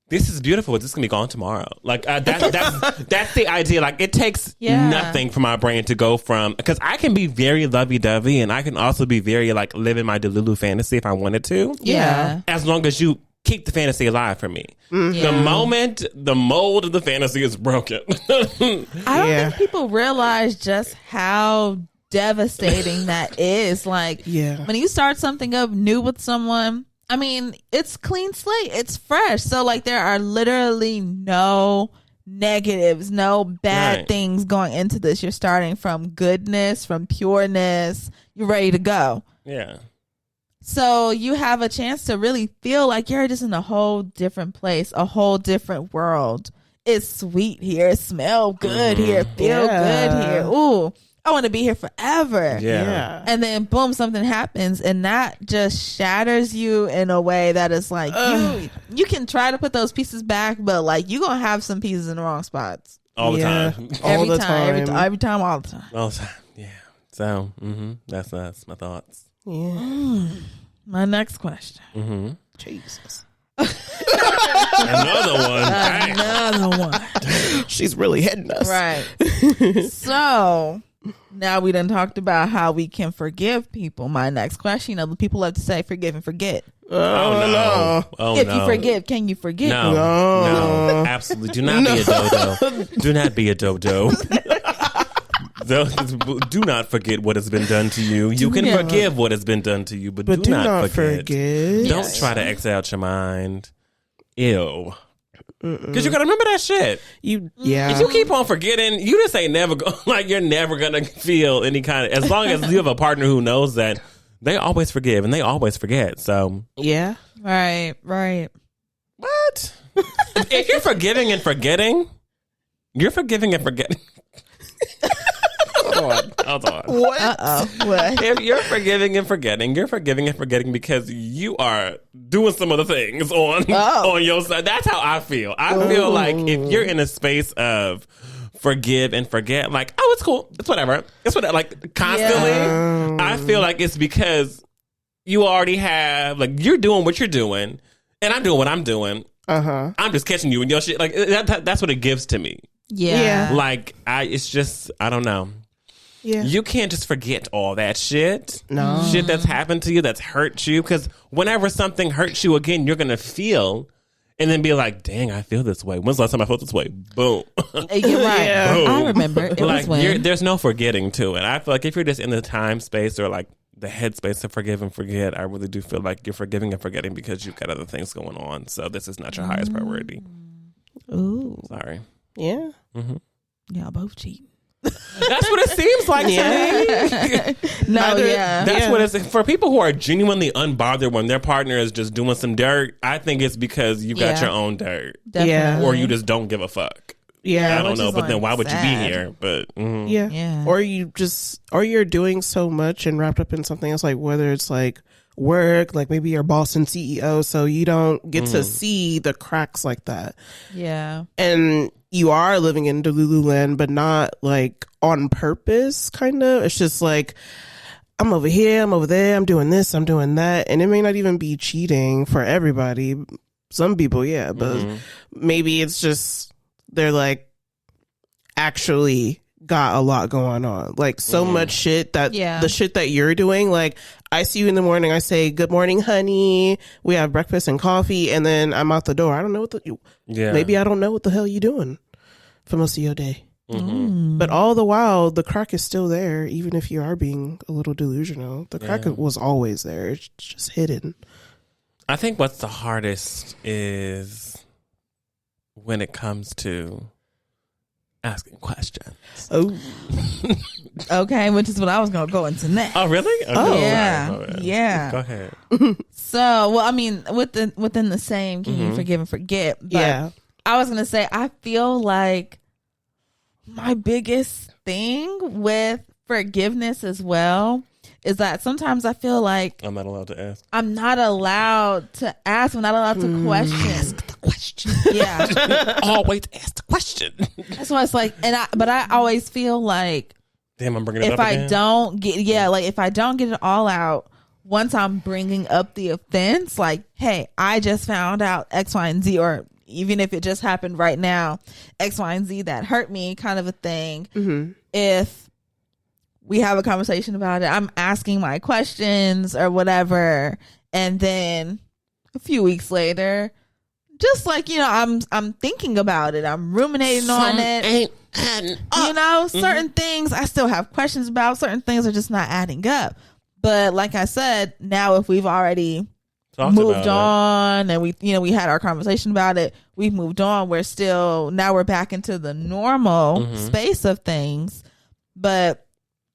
This is beautiful. This is gonna be gone tomorrow. Like that's the idea. Like, it takes nothing for my brain to go from, because I can be very lovey-dovey and I can also be very like living my Delulu fantasy if I wanted to. Yeah. As long as you keep the fantasy alive for me. The moment the mold of the fantasy is broken. I don't think people realize just how devastating that is. Like, when you start something up new with someone, I mean, it's clean slate. It's fresh. So, like, there are literally no negatives, no bad things going into this. You're starting from goodness, from pureness. You're ready to go. Yeah. So you have a chance to really feel like you're just in a whole different place, a whole different world. It's sweet here. It smells good here. Feel good here. Ooh, I want to be here forever. Yeah. And then boom, something happens and that just shatters you in a way that is like, you can try to put those pieces back, but like you're going to have some pieces in the wrong spots. All the time. Every time, all the time. All the time. Yeah. So, that's my thoughts. Yeah. My next question. Jesus. Another one. She's really hitting us. Right. So now we done talked about how we can forgive people. My next question, the people love to say forgive and forget. no. Oh, if no. you forgive, can you forget? No, absolutely. Do not be a dodo. Do not be a dodo. Do not forget what has been done to you. You can forgive what has been done to you, but do not forget. Don't try to exit out your mind. Ew. Because you're going to remember that shit. If you keep on forgetting, you just ain't never you're never going to feel any kind of, as long as you have a partner who knows that they always forgive and they always forget. So, yeah. Right. What? If you're forgiving and forgetting, you're forgiving and forgetting. Hold on. What? What? If you're forgiving and forgetting, you're forgiving and forgetting because you are doing some other things on your side. That's how I feel. I feel like if you're in a space of forgive and forget, like, oh, it's cool. It's whatever. Like, constantly. Yeah. I feel like it's because you already have, like, you're doing what you're doing and I'm doing what I'm doing. I'm just catching you in your shit. Like, that's what it gives to me. Yeah. Like, it's just, I don't know. Yeah. You can't just forget all that shit. No. Shit that's happened to you, that's hurt you. Because whenever something hurts you again, you're going to feel and then be like, dang, I feel this way. When's the last time I felt this way? Boom. You're right. Yeah. Boom. I remember. It like, was when. There's no forgetting to it. I feel like if you're just in the time space or like the headspace to forgive and forget, I really do feel like you're forgiving and forgetting because you've got other things going on. So this is not your highest priority. Ooh. Sorry. Yeah. Mm-hmm. Y'all both cheating. That's what it seems like to me. That's what it's for people who are genuinely unbothered when their partner is just doing some dirt. I think it's because you got your own dirt, or you just don't give a fuck. I don't know, but then why would you be here? But or you're doing so much and wrapped up in something else, like whether it's like work, like maybe you're boss and CEO, so you don't get to see the cracks like that. Yeah, and you are living in Delulu land, but not like on purpose, kind of. It's just like, I'm over here, I'm over there, I'm doing this, I'm doing that. And it may not even be cheating for everybody. Some people, but maybe it's just, they're like, actually got a lot going on. Like so much shit that the shit that you're doing, like I see you in the morning, I say, good morning, honey. We have breakfast and coffee, and then I'm out the door. I don't know maybe I don't know what the hell you doing for most of your day. But all the while, the crack is still there, even if you are being a little delusional. The crack was always there. It's just hidden. I think what's the hardest is when it comes to asking questions. Oh. Okay, which is what I was going to go into next. Oh, really? Okay. Oh, yeah. Yeah. Go ahead. So, well, I mean, within the same, can you forgive and forget? But I was going to say, I feel like my biggest thing with forgiveness as well is that sometimes I feel like I'm not allowed to ask. I'm not allowed to ask. I'm not allowed to question. Ask the question. Yeah. Always ask the question. That's why it's like, but I always feel like, damn, I'm bringing it if up I again? don't get, like if I don't get it all out, once I'm bringing up the offense, like, hey, I just found out X, Y, and Z, or even if it just happened right now, X, Y, and Z that hurt me, kind of a thing. If we have a conversation about it, I'm asking my questions or whatever, and then a few weeks later, just like, I'm thinking about it, I'm ruminating on it. Certain things I still have questions about. Certain things are just not adding up. But like I said, now if we've already moved on and we had our conversation about it, we've moved on, now we're back into the normal space of things. But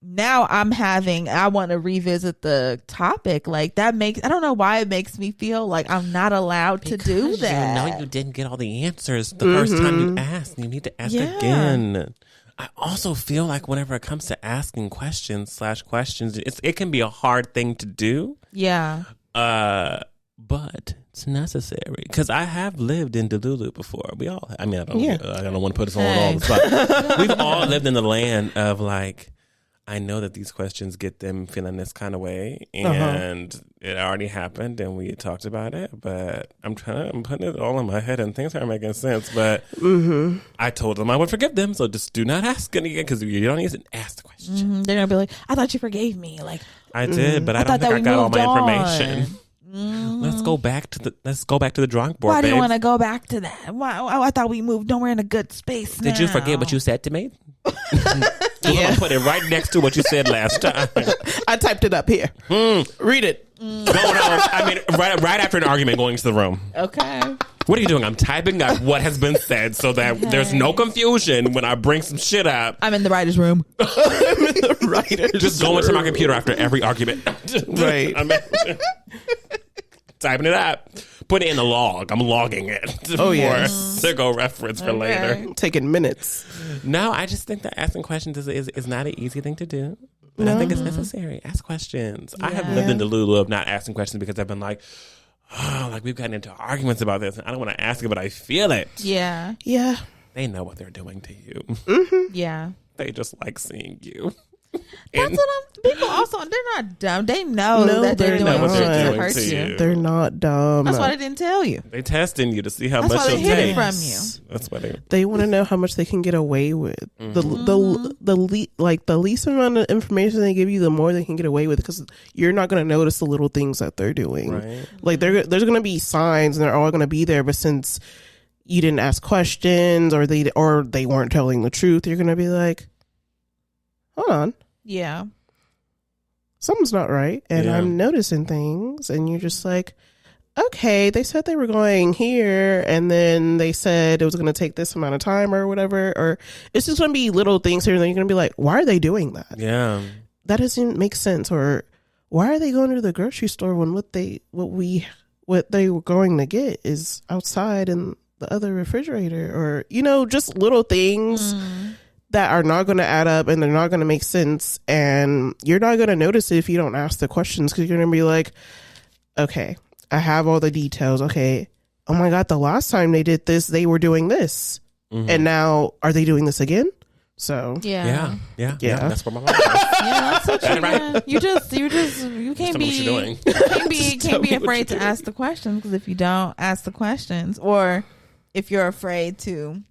now I want to revisit the topic. Like I don't know why it makes me feel like I'm not allowed to do that. You know you didn't get all the answers the first time you asked. You need to ask again. I also feel like whenever it comes to asking questions, it can be a hard thing to do. Yeah. But it's necessary because I have lived in Delulu before. We all, I don't want to put us on all the spot. We've all lived in the land of like, I know that these questions get them feeling this kind of way, and it already happened, and we had talked about it. But I'm putting it all in my head, and things aren't making sense. But I told them I would forgive them, so just do not ask it again because you don't need to ask the question. They're gonna be like, "I thought you forgave me." Like I did, but I don't think I got all my information. Let's go back to the drawing board. Why do you babes. want to go back to that? Why? I thought we moved. We're in a good space now. Did you forget what you said to me? Yeah. Put it right next to what you said last time. I typed it up here. Read it. Going on. I mean, right after an argument, going to the room. Okay. What are you doing? I'm typing up what has been said so that there's no confusion when I bring some shit up. I'm in the writer's room. I'm in the writer's Just go into my computer after every argument. Right. I'm typing it up. Put it in the log. I'm logging it. Oh, yes. To go reference for later. Taking minutes. No, I just think that asking questions is not an easy thing to do. But I think it's necessary. Ask questions. I have lived in the Lulu of not asking questions because I've been like, oh, like we've gotten into arguments about this and I don't want to ask it, but I feel it. Yeah. Yeah. They know what they're doing to you. Yeah. They just like seeing you. That's what people also, they're not dumb. They know that they're doing what shit they're to doing hurt to you. you. They're not dumb. That's why they didn't tell you. They testing you to see how That's much why they you'll hid take it from you. That's why They want to know how much they can get away with. The least amount of information they give you, the more they can get away with, because you're not going to notice the little things that they're doing. Right. Like there's going to be signs, and they're all going to be there. But since you didn't ask questions, or they weren't telling the truth, you're going to be like, hold on, Yeah. something's not right, and I'm noticing things, and you're just like, okay, they said they were going here, and then they said it was going to take this amount of time or whatever, or it's just going to be little things here, and then you're going to be like, why are they doing that? Yeah. That doesn't make sense. Or why are they going to the grocery store when what they were going to get is outside in the other refrigerator? Or, just little things that are not going to add up, and they're not going to make sense, and you're not going to notice it if you don't ask the questions, because you're going to be like, okay, I have all the details. Okay, oh my God, the last time they did this, they were doing this, and now are they doing this again? So Yeah. Yeah. That's what my mom does. Yeah, that's what you Right. You can't Tell me what you're doing. can't be afraid to ask the questions, because if you don't ask the questions, or if you're afraid to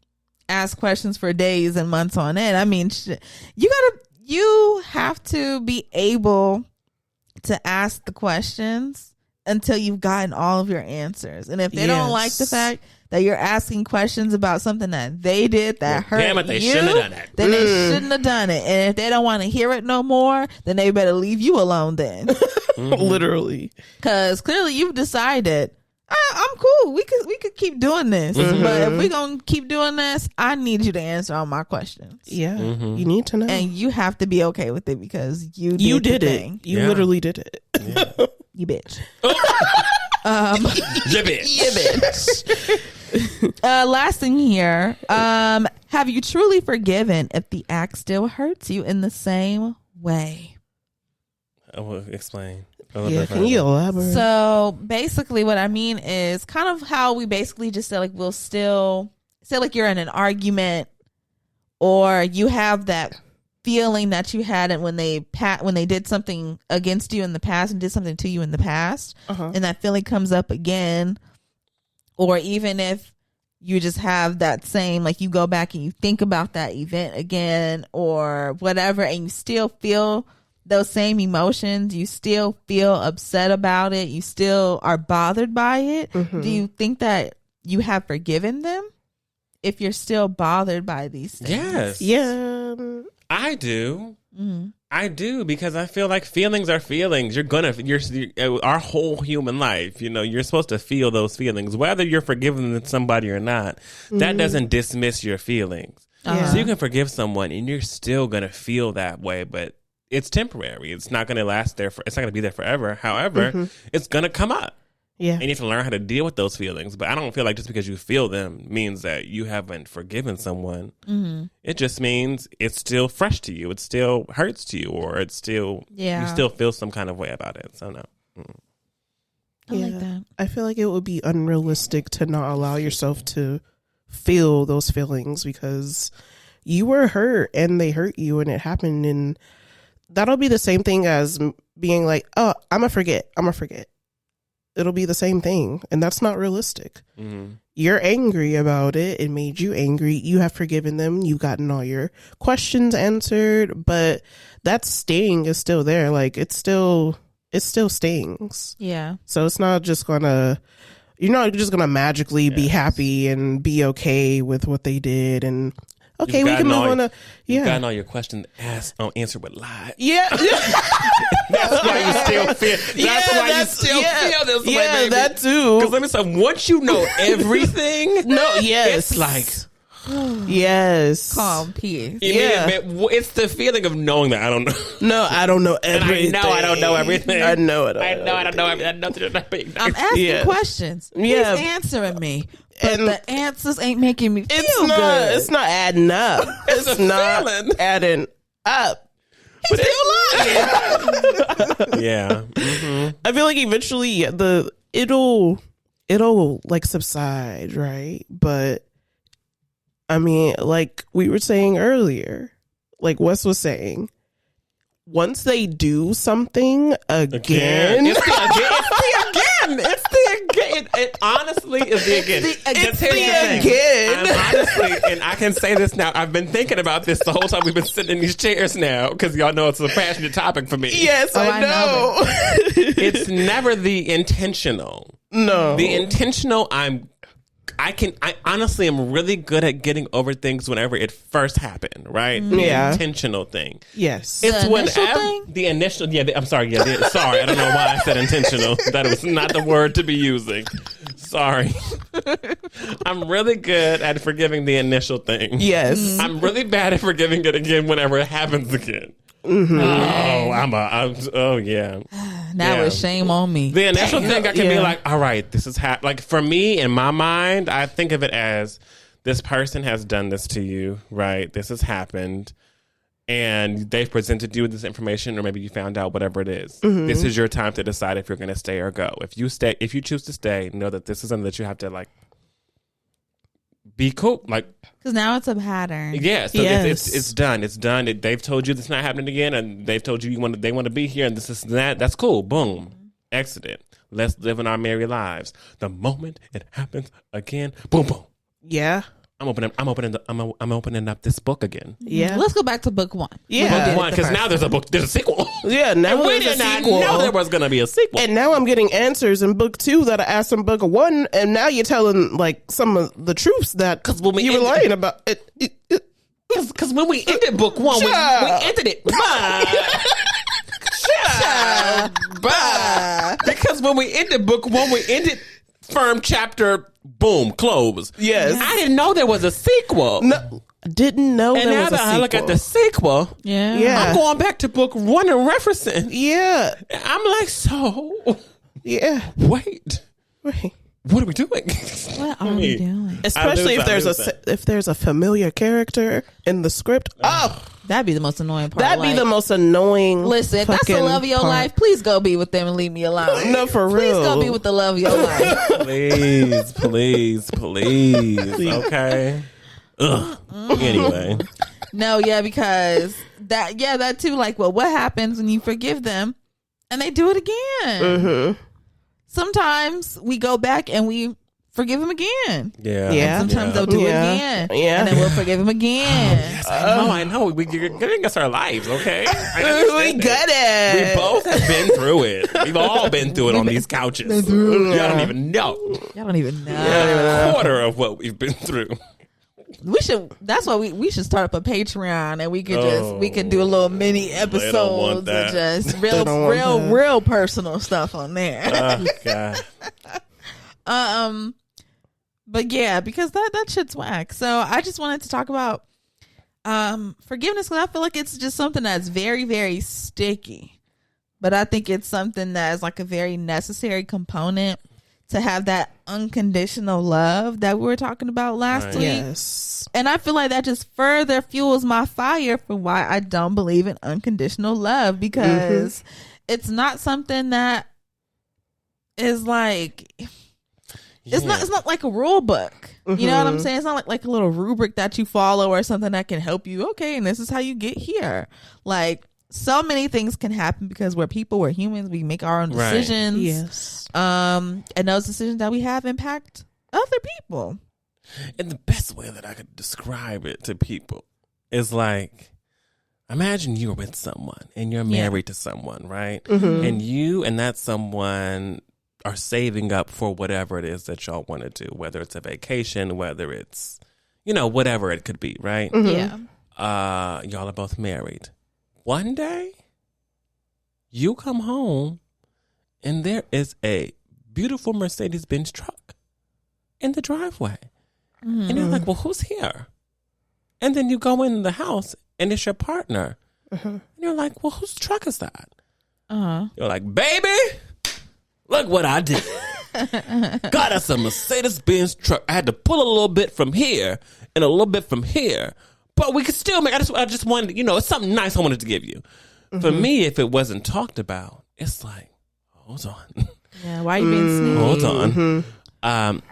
ask questions for days and months on end, I mean, you have to be able to ask the questions until you've gotten all of your answers. And if they don't like the fact that you're asking questions about something that they did that hurt damn it, they you, shouldn't have done it. then they shouldn't have done it. And if they don't want to hear it no more, then they better leave you alone then. literally, Because clearly you've decided, I'm cool. We could keep doing this. But if we're going to keep doing this, I need you to answer all my questions. you need to know, And you have to be okay with it, because you did the it. thing. You literally did it. Yeah. You bitch. You bitch. Last thing here. Have you truly forgiven if the act still hurts you in the same way? I will explain. Can you elaborate? So basically what I mean is kind of how we basically just say, like, we'll still say, like, you're in an argument, or you have that feeling that you had it when they did something against you in the past and did something to you in the past, and that feeling comes up again. Or even if you just have that same, like, you go back and you think about that event again or whatever, and you still feel those same emotions, you still feel upset about it, you still are bothered by it, do you think that you have forgiven them if you're still bothered by these things? Yes. Yeah. I do. I do, because I feel like feelings are feelings. You're our whole human life, you're supposed to feel those feelings, whether you're forgiving somebody or not. That doesn't dismiss your feelings. So you can forgive someone and you're still going to feel that way, but it's temporary. It's not going to last there. It's not going to be there forever. However, it's going to come up. Yeah. And you have to learn how to deal with those feelings. But I don't feel like just because you feel them means that you haven't forgiven someone. It just means it's still fresh to you. It still hurts to you, or it's still, you still feel some kind of way about it. So no. I like that. I feel like it would be unrealistic to not allow yourself to feel those feelings, because you were hurt and they hurt you and it happened, and that'll be the same thing as being like, oh, I'm gonna forget. It'll be the same thing, and that's not realistic. You're angry about it. It made you angry. You have forgiven them. You've gotten all your questions answered, but that sting is still there. Like, it's still it still stings. Yeah. So it's not just gonna, you're not just gonna magically be happy and be okay with what they did and okay, we can move on to You've gotten all your questions answered with lies. Yeah. That's why you still feel. That's why you still feel this way, yeah, baby. that too. Because let me say, once you know everything, yes, it's like. Yes. Calm, peace. It's the feeling of knowing that I don't know. No, I don't know everything. And I know I don't know everything. I know it. I know I don't know everything. I'm asking questions. Yeah. He's answering me. But And the answers ain't making me feel it's not, good. it's not adding up. It's not adding up. He's still lying. Yeah. Mm-hmm. I feel like eventually it'll like subside, right? But I mean, like we were saying earlier, like Wes was saying, once they do something again. It's the again. It honestly is the again. It's the again. I'm honestly, and I can say this now, I've been thinking about this the whole time we've been sitting in these chairs now, because y'all know it's a passionate topic for me. Yes, I know. It's never the intentional. No. The intentional, I honestly am really good at getting over things whenever it first happened, right? The intentional thing. Yes. It's The initial thing? The initial, I'm sorry. Sorry. I don't know why I said intentional. That was not the word to be using. Sorry. I'm really good at forgiving the initial thing. Yes. I'm really bad at forgiving it again whenever it happens again. Mm-hmm. Oh, yeah. Now it's shame on me. The initial thing, I can be like, all right, this is like for me in my mind, I think of it as this person has done this to you, right? This has happened, and they've presented you with this information, or maybe you found out whatever it is. Mm-hmm. This is your time to decide if you're going to stay or go. If you choose to stay, know that this is something that you have to like be cool, like. Because now it's a pattern. Yeah, so Yes. it's done. It's done. They've told you this is not happening again, and they've told you they want to be here, and this is that. That's cool. Boom, exit it. Let's live in our merry lives. The moment it happens again, boom, boom. Yeah. I'm opening up this book again. Yeah. Let's go back to book one. Yeah. Book one, because now there's a sequel. Yeah, now And we there's did a not sequel. know there was going to be a sequel. And now I'm getting answers in book 2 that I asked in book 1, and now you're telling like some of the truths that when we you were ended- lying about. Because when we ended book one, we ended it. Bye. Because when we ended book one, we ended firm chapter, boom, close. Yes. I didn't know there was a sequel. No, didn't know And there now was a that I look at the sequel, Yeah. Yeah. I'm going back to book one and referencing. Yeah. I'm like, so, Yeah. wait, Right. what are we doing? What are we doing? Especially I lose that. if there's a familiar character in the script. Oh, That'd be the most annoying part. that'd be Like, the most annoying. Listen, if that's the fucking love of your part. life, please go be with them and leave me alone. No, for Please real. go be with the love of your life. please. Okay. Ugh. Anyway. No, yeah, because that too. Like, well, what happens when you forgive them and they do it again? Mm-hmm. Sometimes we go back and we forgive them again. Yeah. Yeah. Sometimes they'll do it again. Yeah. And then we'll forgive them again. Yes, I know. You're giving us our lives, okay? I We understand got that. it. We both have been through it. We've all been through it on these couches. Y'all don't even know. Y'all don't even know. A quarter of what we've been through. We should. That's why we should start up a Patreon and we could do a little mini episodes of that. just They don't want that. real personal stuff on there. Oh, God. But yeah, because that shit's whack. So I just wanted to talk about forgiveness, because I feel like it's just something that's very, very sticky. But I think it's something that is like a very necessary component to have that unconditional love that we were talking about last week. Yes. And I feel like that just further fuels my fire for why I don't believe in unconditional love, because it's not something that is like, it's not like a rule book. You know what I'm saying? It's not like a little rubric that you follow or something that can help you. Okay, and this is how you get here. Like, so many things can happen because we're people, we're humans, we make our own decisions. Right. Yes. And those decisions that we have impact other people. And the best way that I could describe it to people is like, imagine you're with someone and you're married to someone, right? And you and that someone are saving up for whatever it is that y'all want to do, whether it's a vacation, whether it's, whatever it could be, right? Yeah. Y'all are both married. One day, you come home and there is a beautiful Mercedes-Benz truck in the driveway. And you're like, well, who's here? And then you go in the house and it's your partner. And you're like, well, whose truck is that? You're like, baby, look what I did. Got us a Mercedes-Benz truck. I had to pull a little bit from here and a little bit from here. But we could still make, I just wanted, it's something nice I wanted to give you. For me, if it wasn't talked about, it's like, hold on. Yeah, why are you being sneaky? Hold on.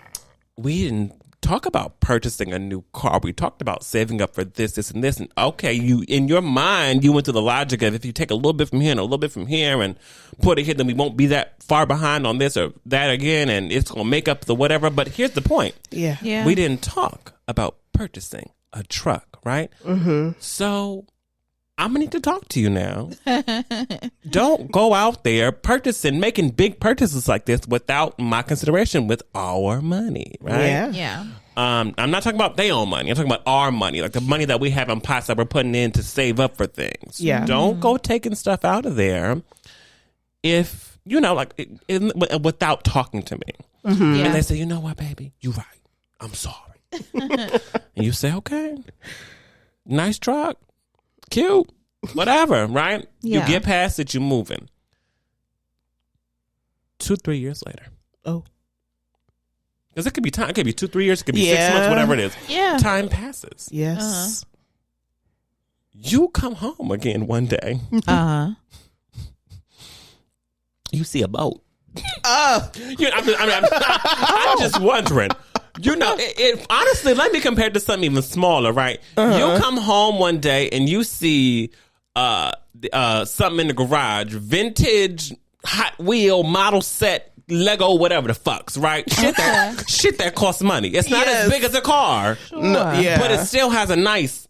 We didn't talk about purchasing a new car. We talked about saving up for this, and this. And okay, you in your mind, you went to the logic of if you take a little bit from here and a little bit from here and put it here, then we won't be that far behind on this or that again, and it's going to make up the whatever. But here's the point. Yeah. We didn't talk about purchasing a truck, right? So I'm going to need to talk to you now. Don't go out there purchasing, making big purchases like this without my consideration with our money, right? Yeah. I'm not talking about their own money. I'm talking about our money, like the money that we have in pots that we're putting in to save up for things. Yeah. Don't go taking stuff out of there if, without talking to me. And they say, you know what, baby? You're right. I'm sorry. And you say, okay, nice truck. Cute, whatever, right? Yeah. You get past it, you're moving. 2-3 years later. Oh. Because it could be time. It could be 2-3 years. It could be 6 months, whatever it is. Yeah. Time passes. Yes. You come home again one day. You see a boat. I'm just wondering. Honestly, let me compare it to something even smaller, right? You come home one day and you see something in the garage, vintage Hot Wheel model set Lego, whatever the fucks, right? Shit that costs money. It's not as big as a car, No, yeah. but it still has a nice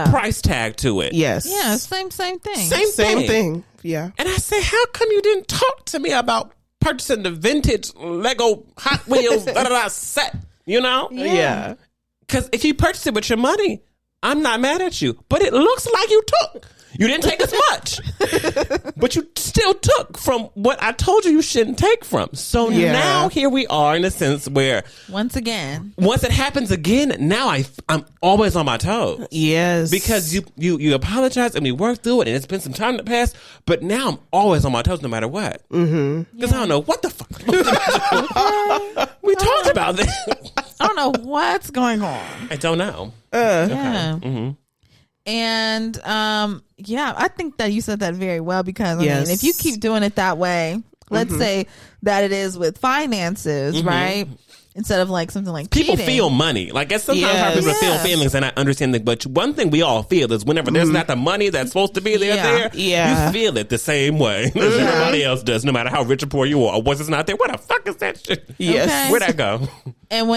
price tag to it. Yes. Yeah, same thing. Same thing. Yeah. And I say, how come you didn't talk to me about purchasing the vintage Lego Hot Wheels set? Yeah. Because if you purchase it with your money, I'm not mad at you. But it looks like you took. You didn't take as much. But you still took from what I told you shouldn't take from. So now here we are in a sense where once it happens again, now I'm always on my toes. Yes. Because you apologize and we work through it and it's been some time to pass, but now I'm always on my toes no matter what. Because I don't know what the fuck. We talked about this. I don't know what's going on. I don't know. Yeah. And I think that you said that very well because I mean, if you keep doing it that way, let's say that it is with finances, right? Instead of like something like people cheating. feel money. Like it's sometimes hard people feel feelings, and I understand that. But one thing we all feel is whenever there's not the money that's supposed to be there, you feel it the same way as everybody else does, no matter how rich or poor you are. Once it's not there, what the fuck is that shit? Yes. Okay. Where'd that go? And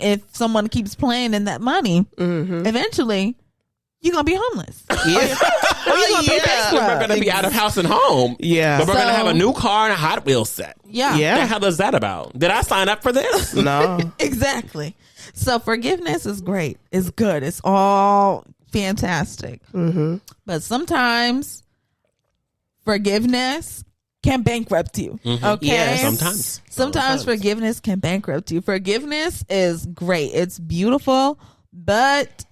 if someone keeps playing in that money, eventually you're gonna be homeless. Yeah. We're gonna be out of house and home. Yeah. But we're gonna have a new car and a Hot Wheels set. Yeah. What the hell is that about? Did I sign up for this? No. Exactly. So forgiveness is great. It's good. It's all fantastic. But sometimes forgiveness can bankrupt you. Okay. Yes. Sometimes forgiveness can bankrupt you. Forgiveness is great. It's beautiful, but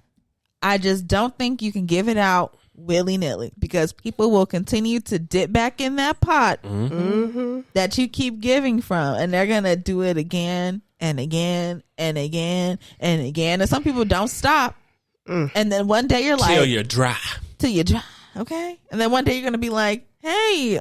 I just don't think you can give it out willy-nilly because people will continue to dip back in that pot that you keep giving from, and they're going to do it again and again and again and again. And some people don't stop. And then one day you're like... Till you're dry. Okay? And then one day you're going to be like, hey,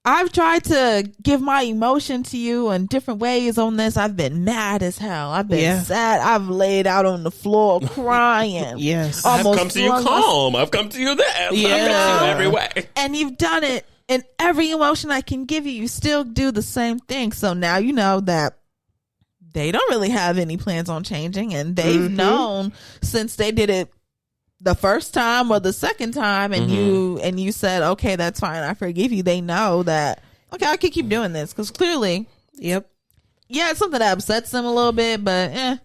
I've tried to give my emotion to you in different ways on this. I've been mad as hell. I've been sad. I've laid out on the floor crying. Yes. I've come to you calm. I've come to you this. I've come to you every way. And you've done it in every emotion I can give you. You still do the same thing. So now you know that they don't really have any plans on changing. And they've known since they did it the first time or the second time and you said, okay, that's fine, I forgive you, they know that, okay, I can keep doing this, because clearly, yeah, it's something that upsets them a little bit, but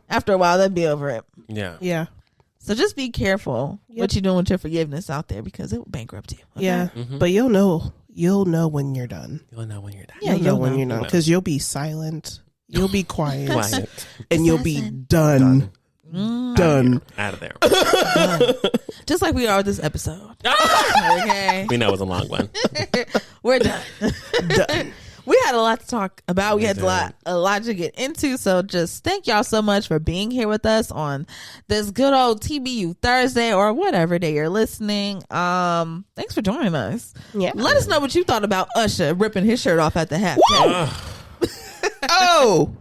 after a while they'll be over it. Yeah. So just be careful what you're doing with your forgiveness out there, because it will bankrupt you. Okay? Yeah. But you'll know when you're done. You'll know when you're done. Yeah, you'll know when you're done, because you'll be silent, you'll be quiet. And you'll be done. Done. Out of there. Just like we are with this episode. Okay. We know it was a long one. We're done. Done. We had a lot to talk about. We had a lot to get into. So just thank y'all so much for being here with us on this good old TBU Thursday, or whatever day you're listening. Thanks for joining us. Yeah. Let us know what you thought about Usher ripping his shirt off at the halftime. Oh.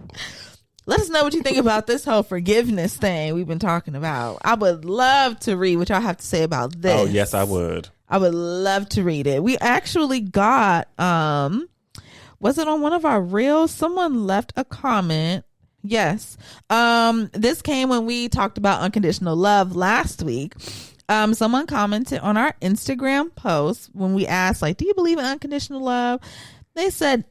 Let us know what you think about this whole forgiveness thing we've been talking about. I would love to read what y'all have to say about this. Oh, yes, I would. I would love to read it. We actually got, was it on one of our reels? Someone left a comment. Yes. This came when we talked about unconditional love last week. Someone commented on our Instagram post when we asked, like, do you believe in unconditional love? They said,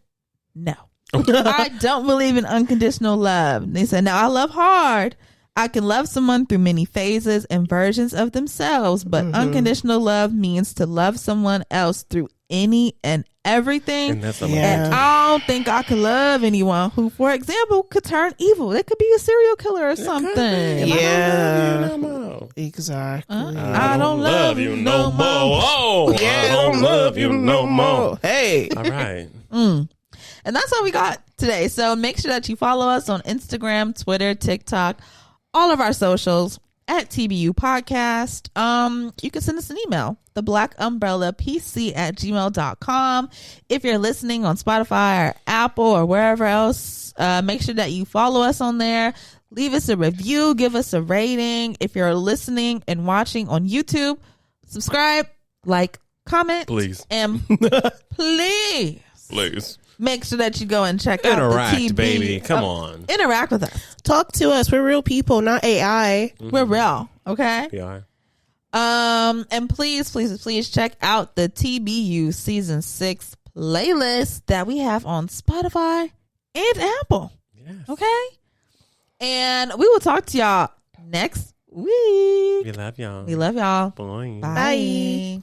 no. I don't believe in unconditional love. They said, now I love hard. I can love someone through many phases and versions of themselves, but unconditional love means to love someone else through any and everything. And I don't think I could love anyone who, for example, could turn evil. They could be a serial killer or something. Yeah. Exactly. I don't love you no more. Oh, yeah, I don't love you no more. Hey. All right. And that's all we got today. So make sure that you follow us on Instagram, Twitter, TikTok, all of our socials at TBU Podcast. You can send us an email, theblackUmbrellaPC@gmail.com. If you're listening on Spotify or Apple or wherever else, make sure that you follow us on there. Leave us a review, give us a rating. If you're listening and watching on YouTube, subscribe, like, comment, please, and please make sure that you go and check out Interact, the TB. baby. Come on. Interact with us. Talk to us. We're real people, not AI. We're real. Okay? We are. And please check out the TBU Season 6 playlist that we have on Spotify and Apple. Yes. Okay? And we will talk to y'all next week. We love y'all. We love y'all. Bye. Bye.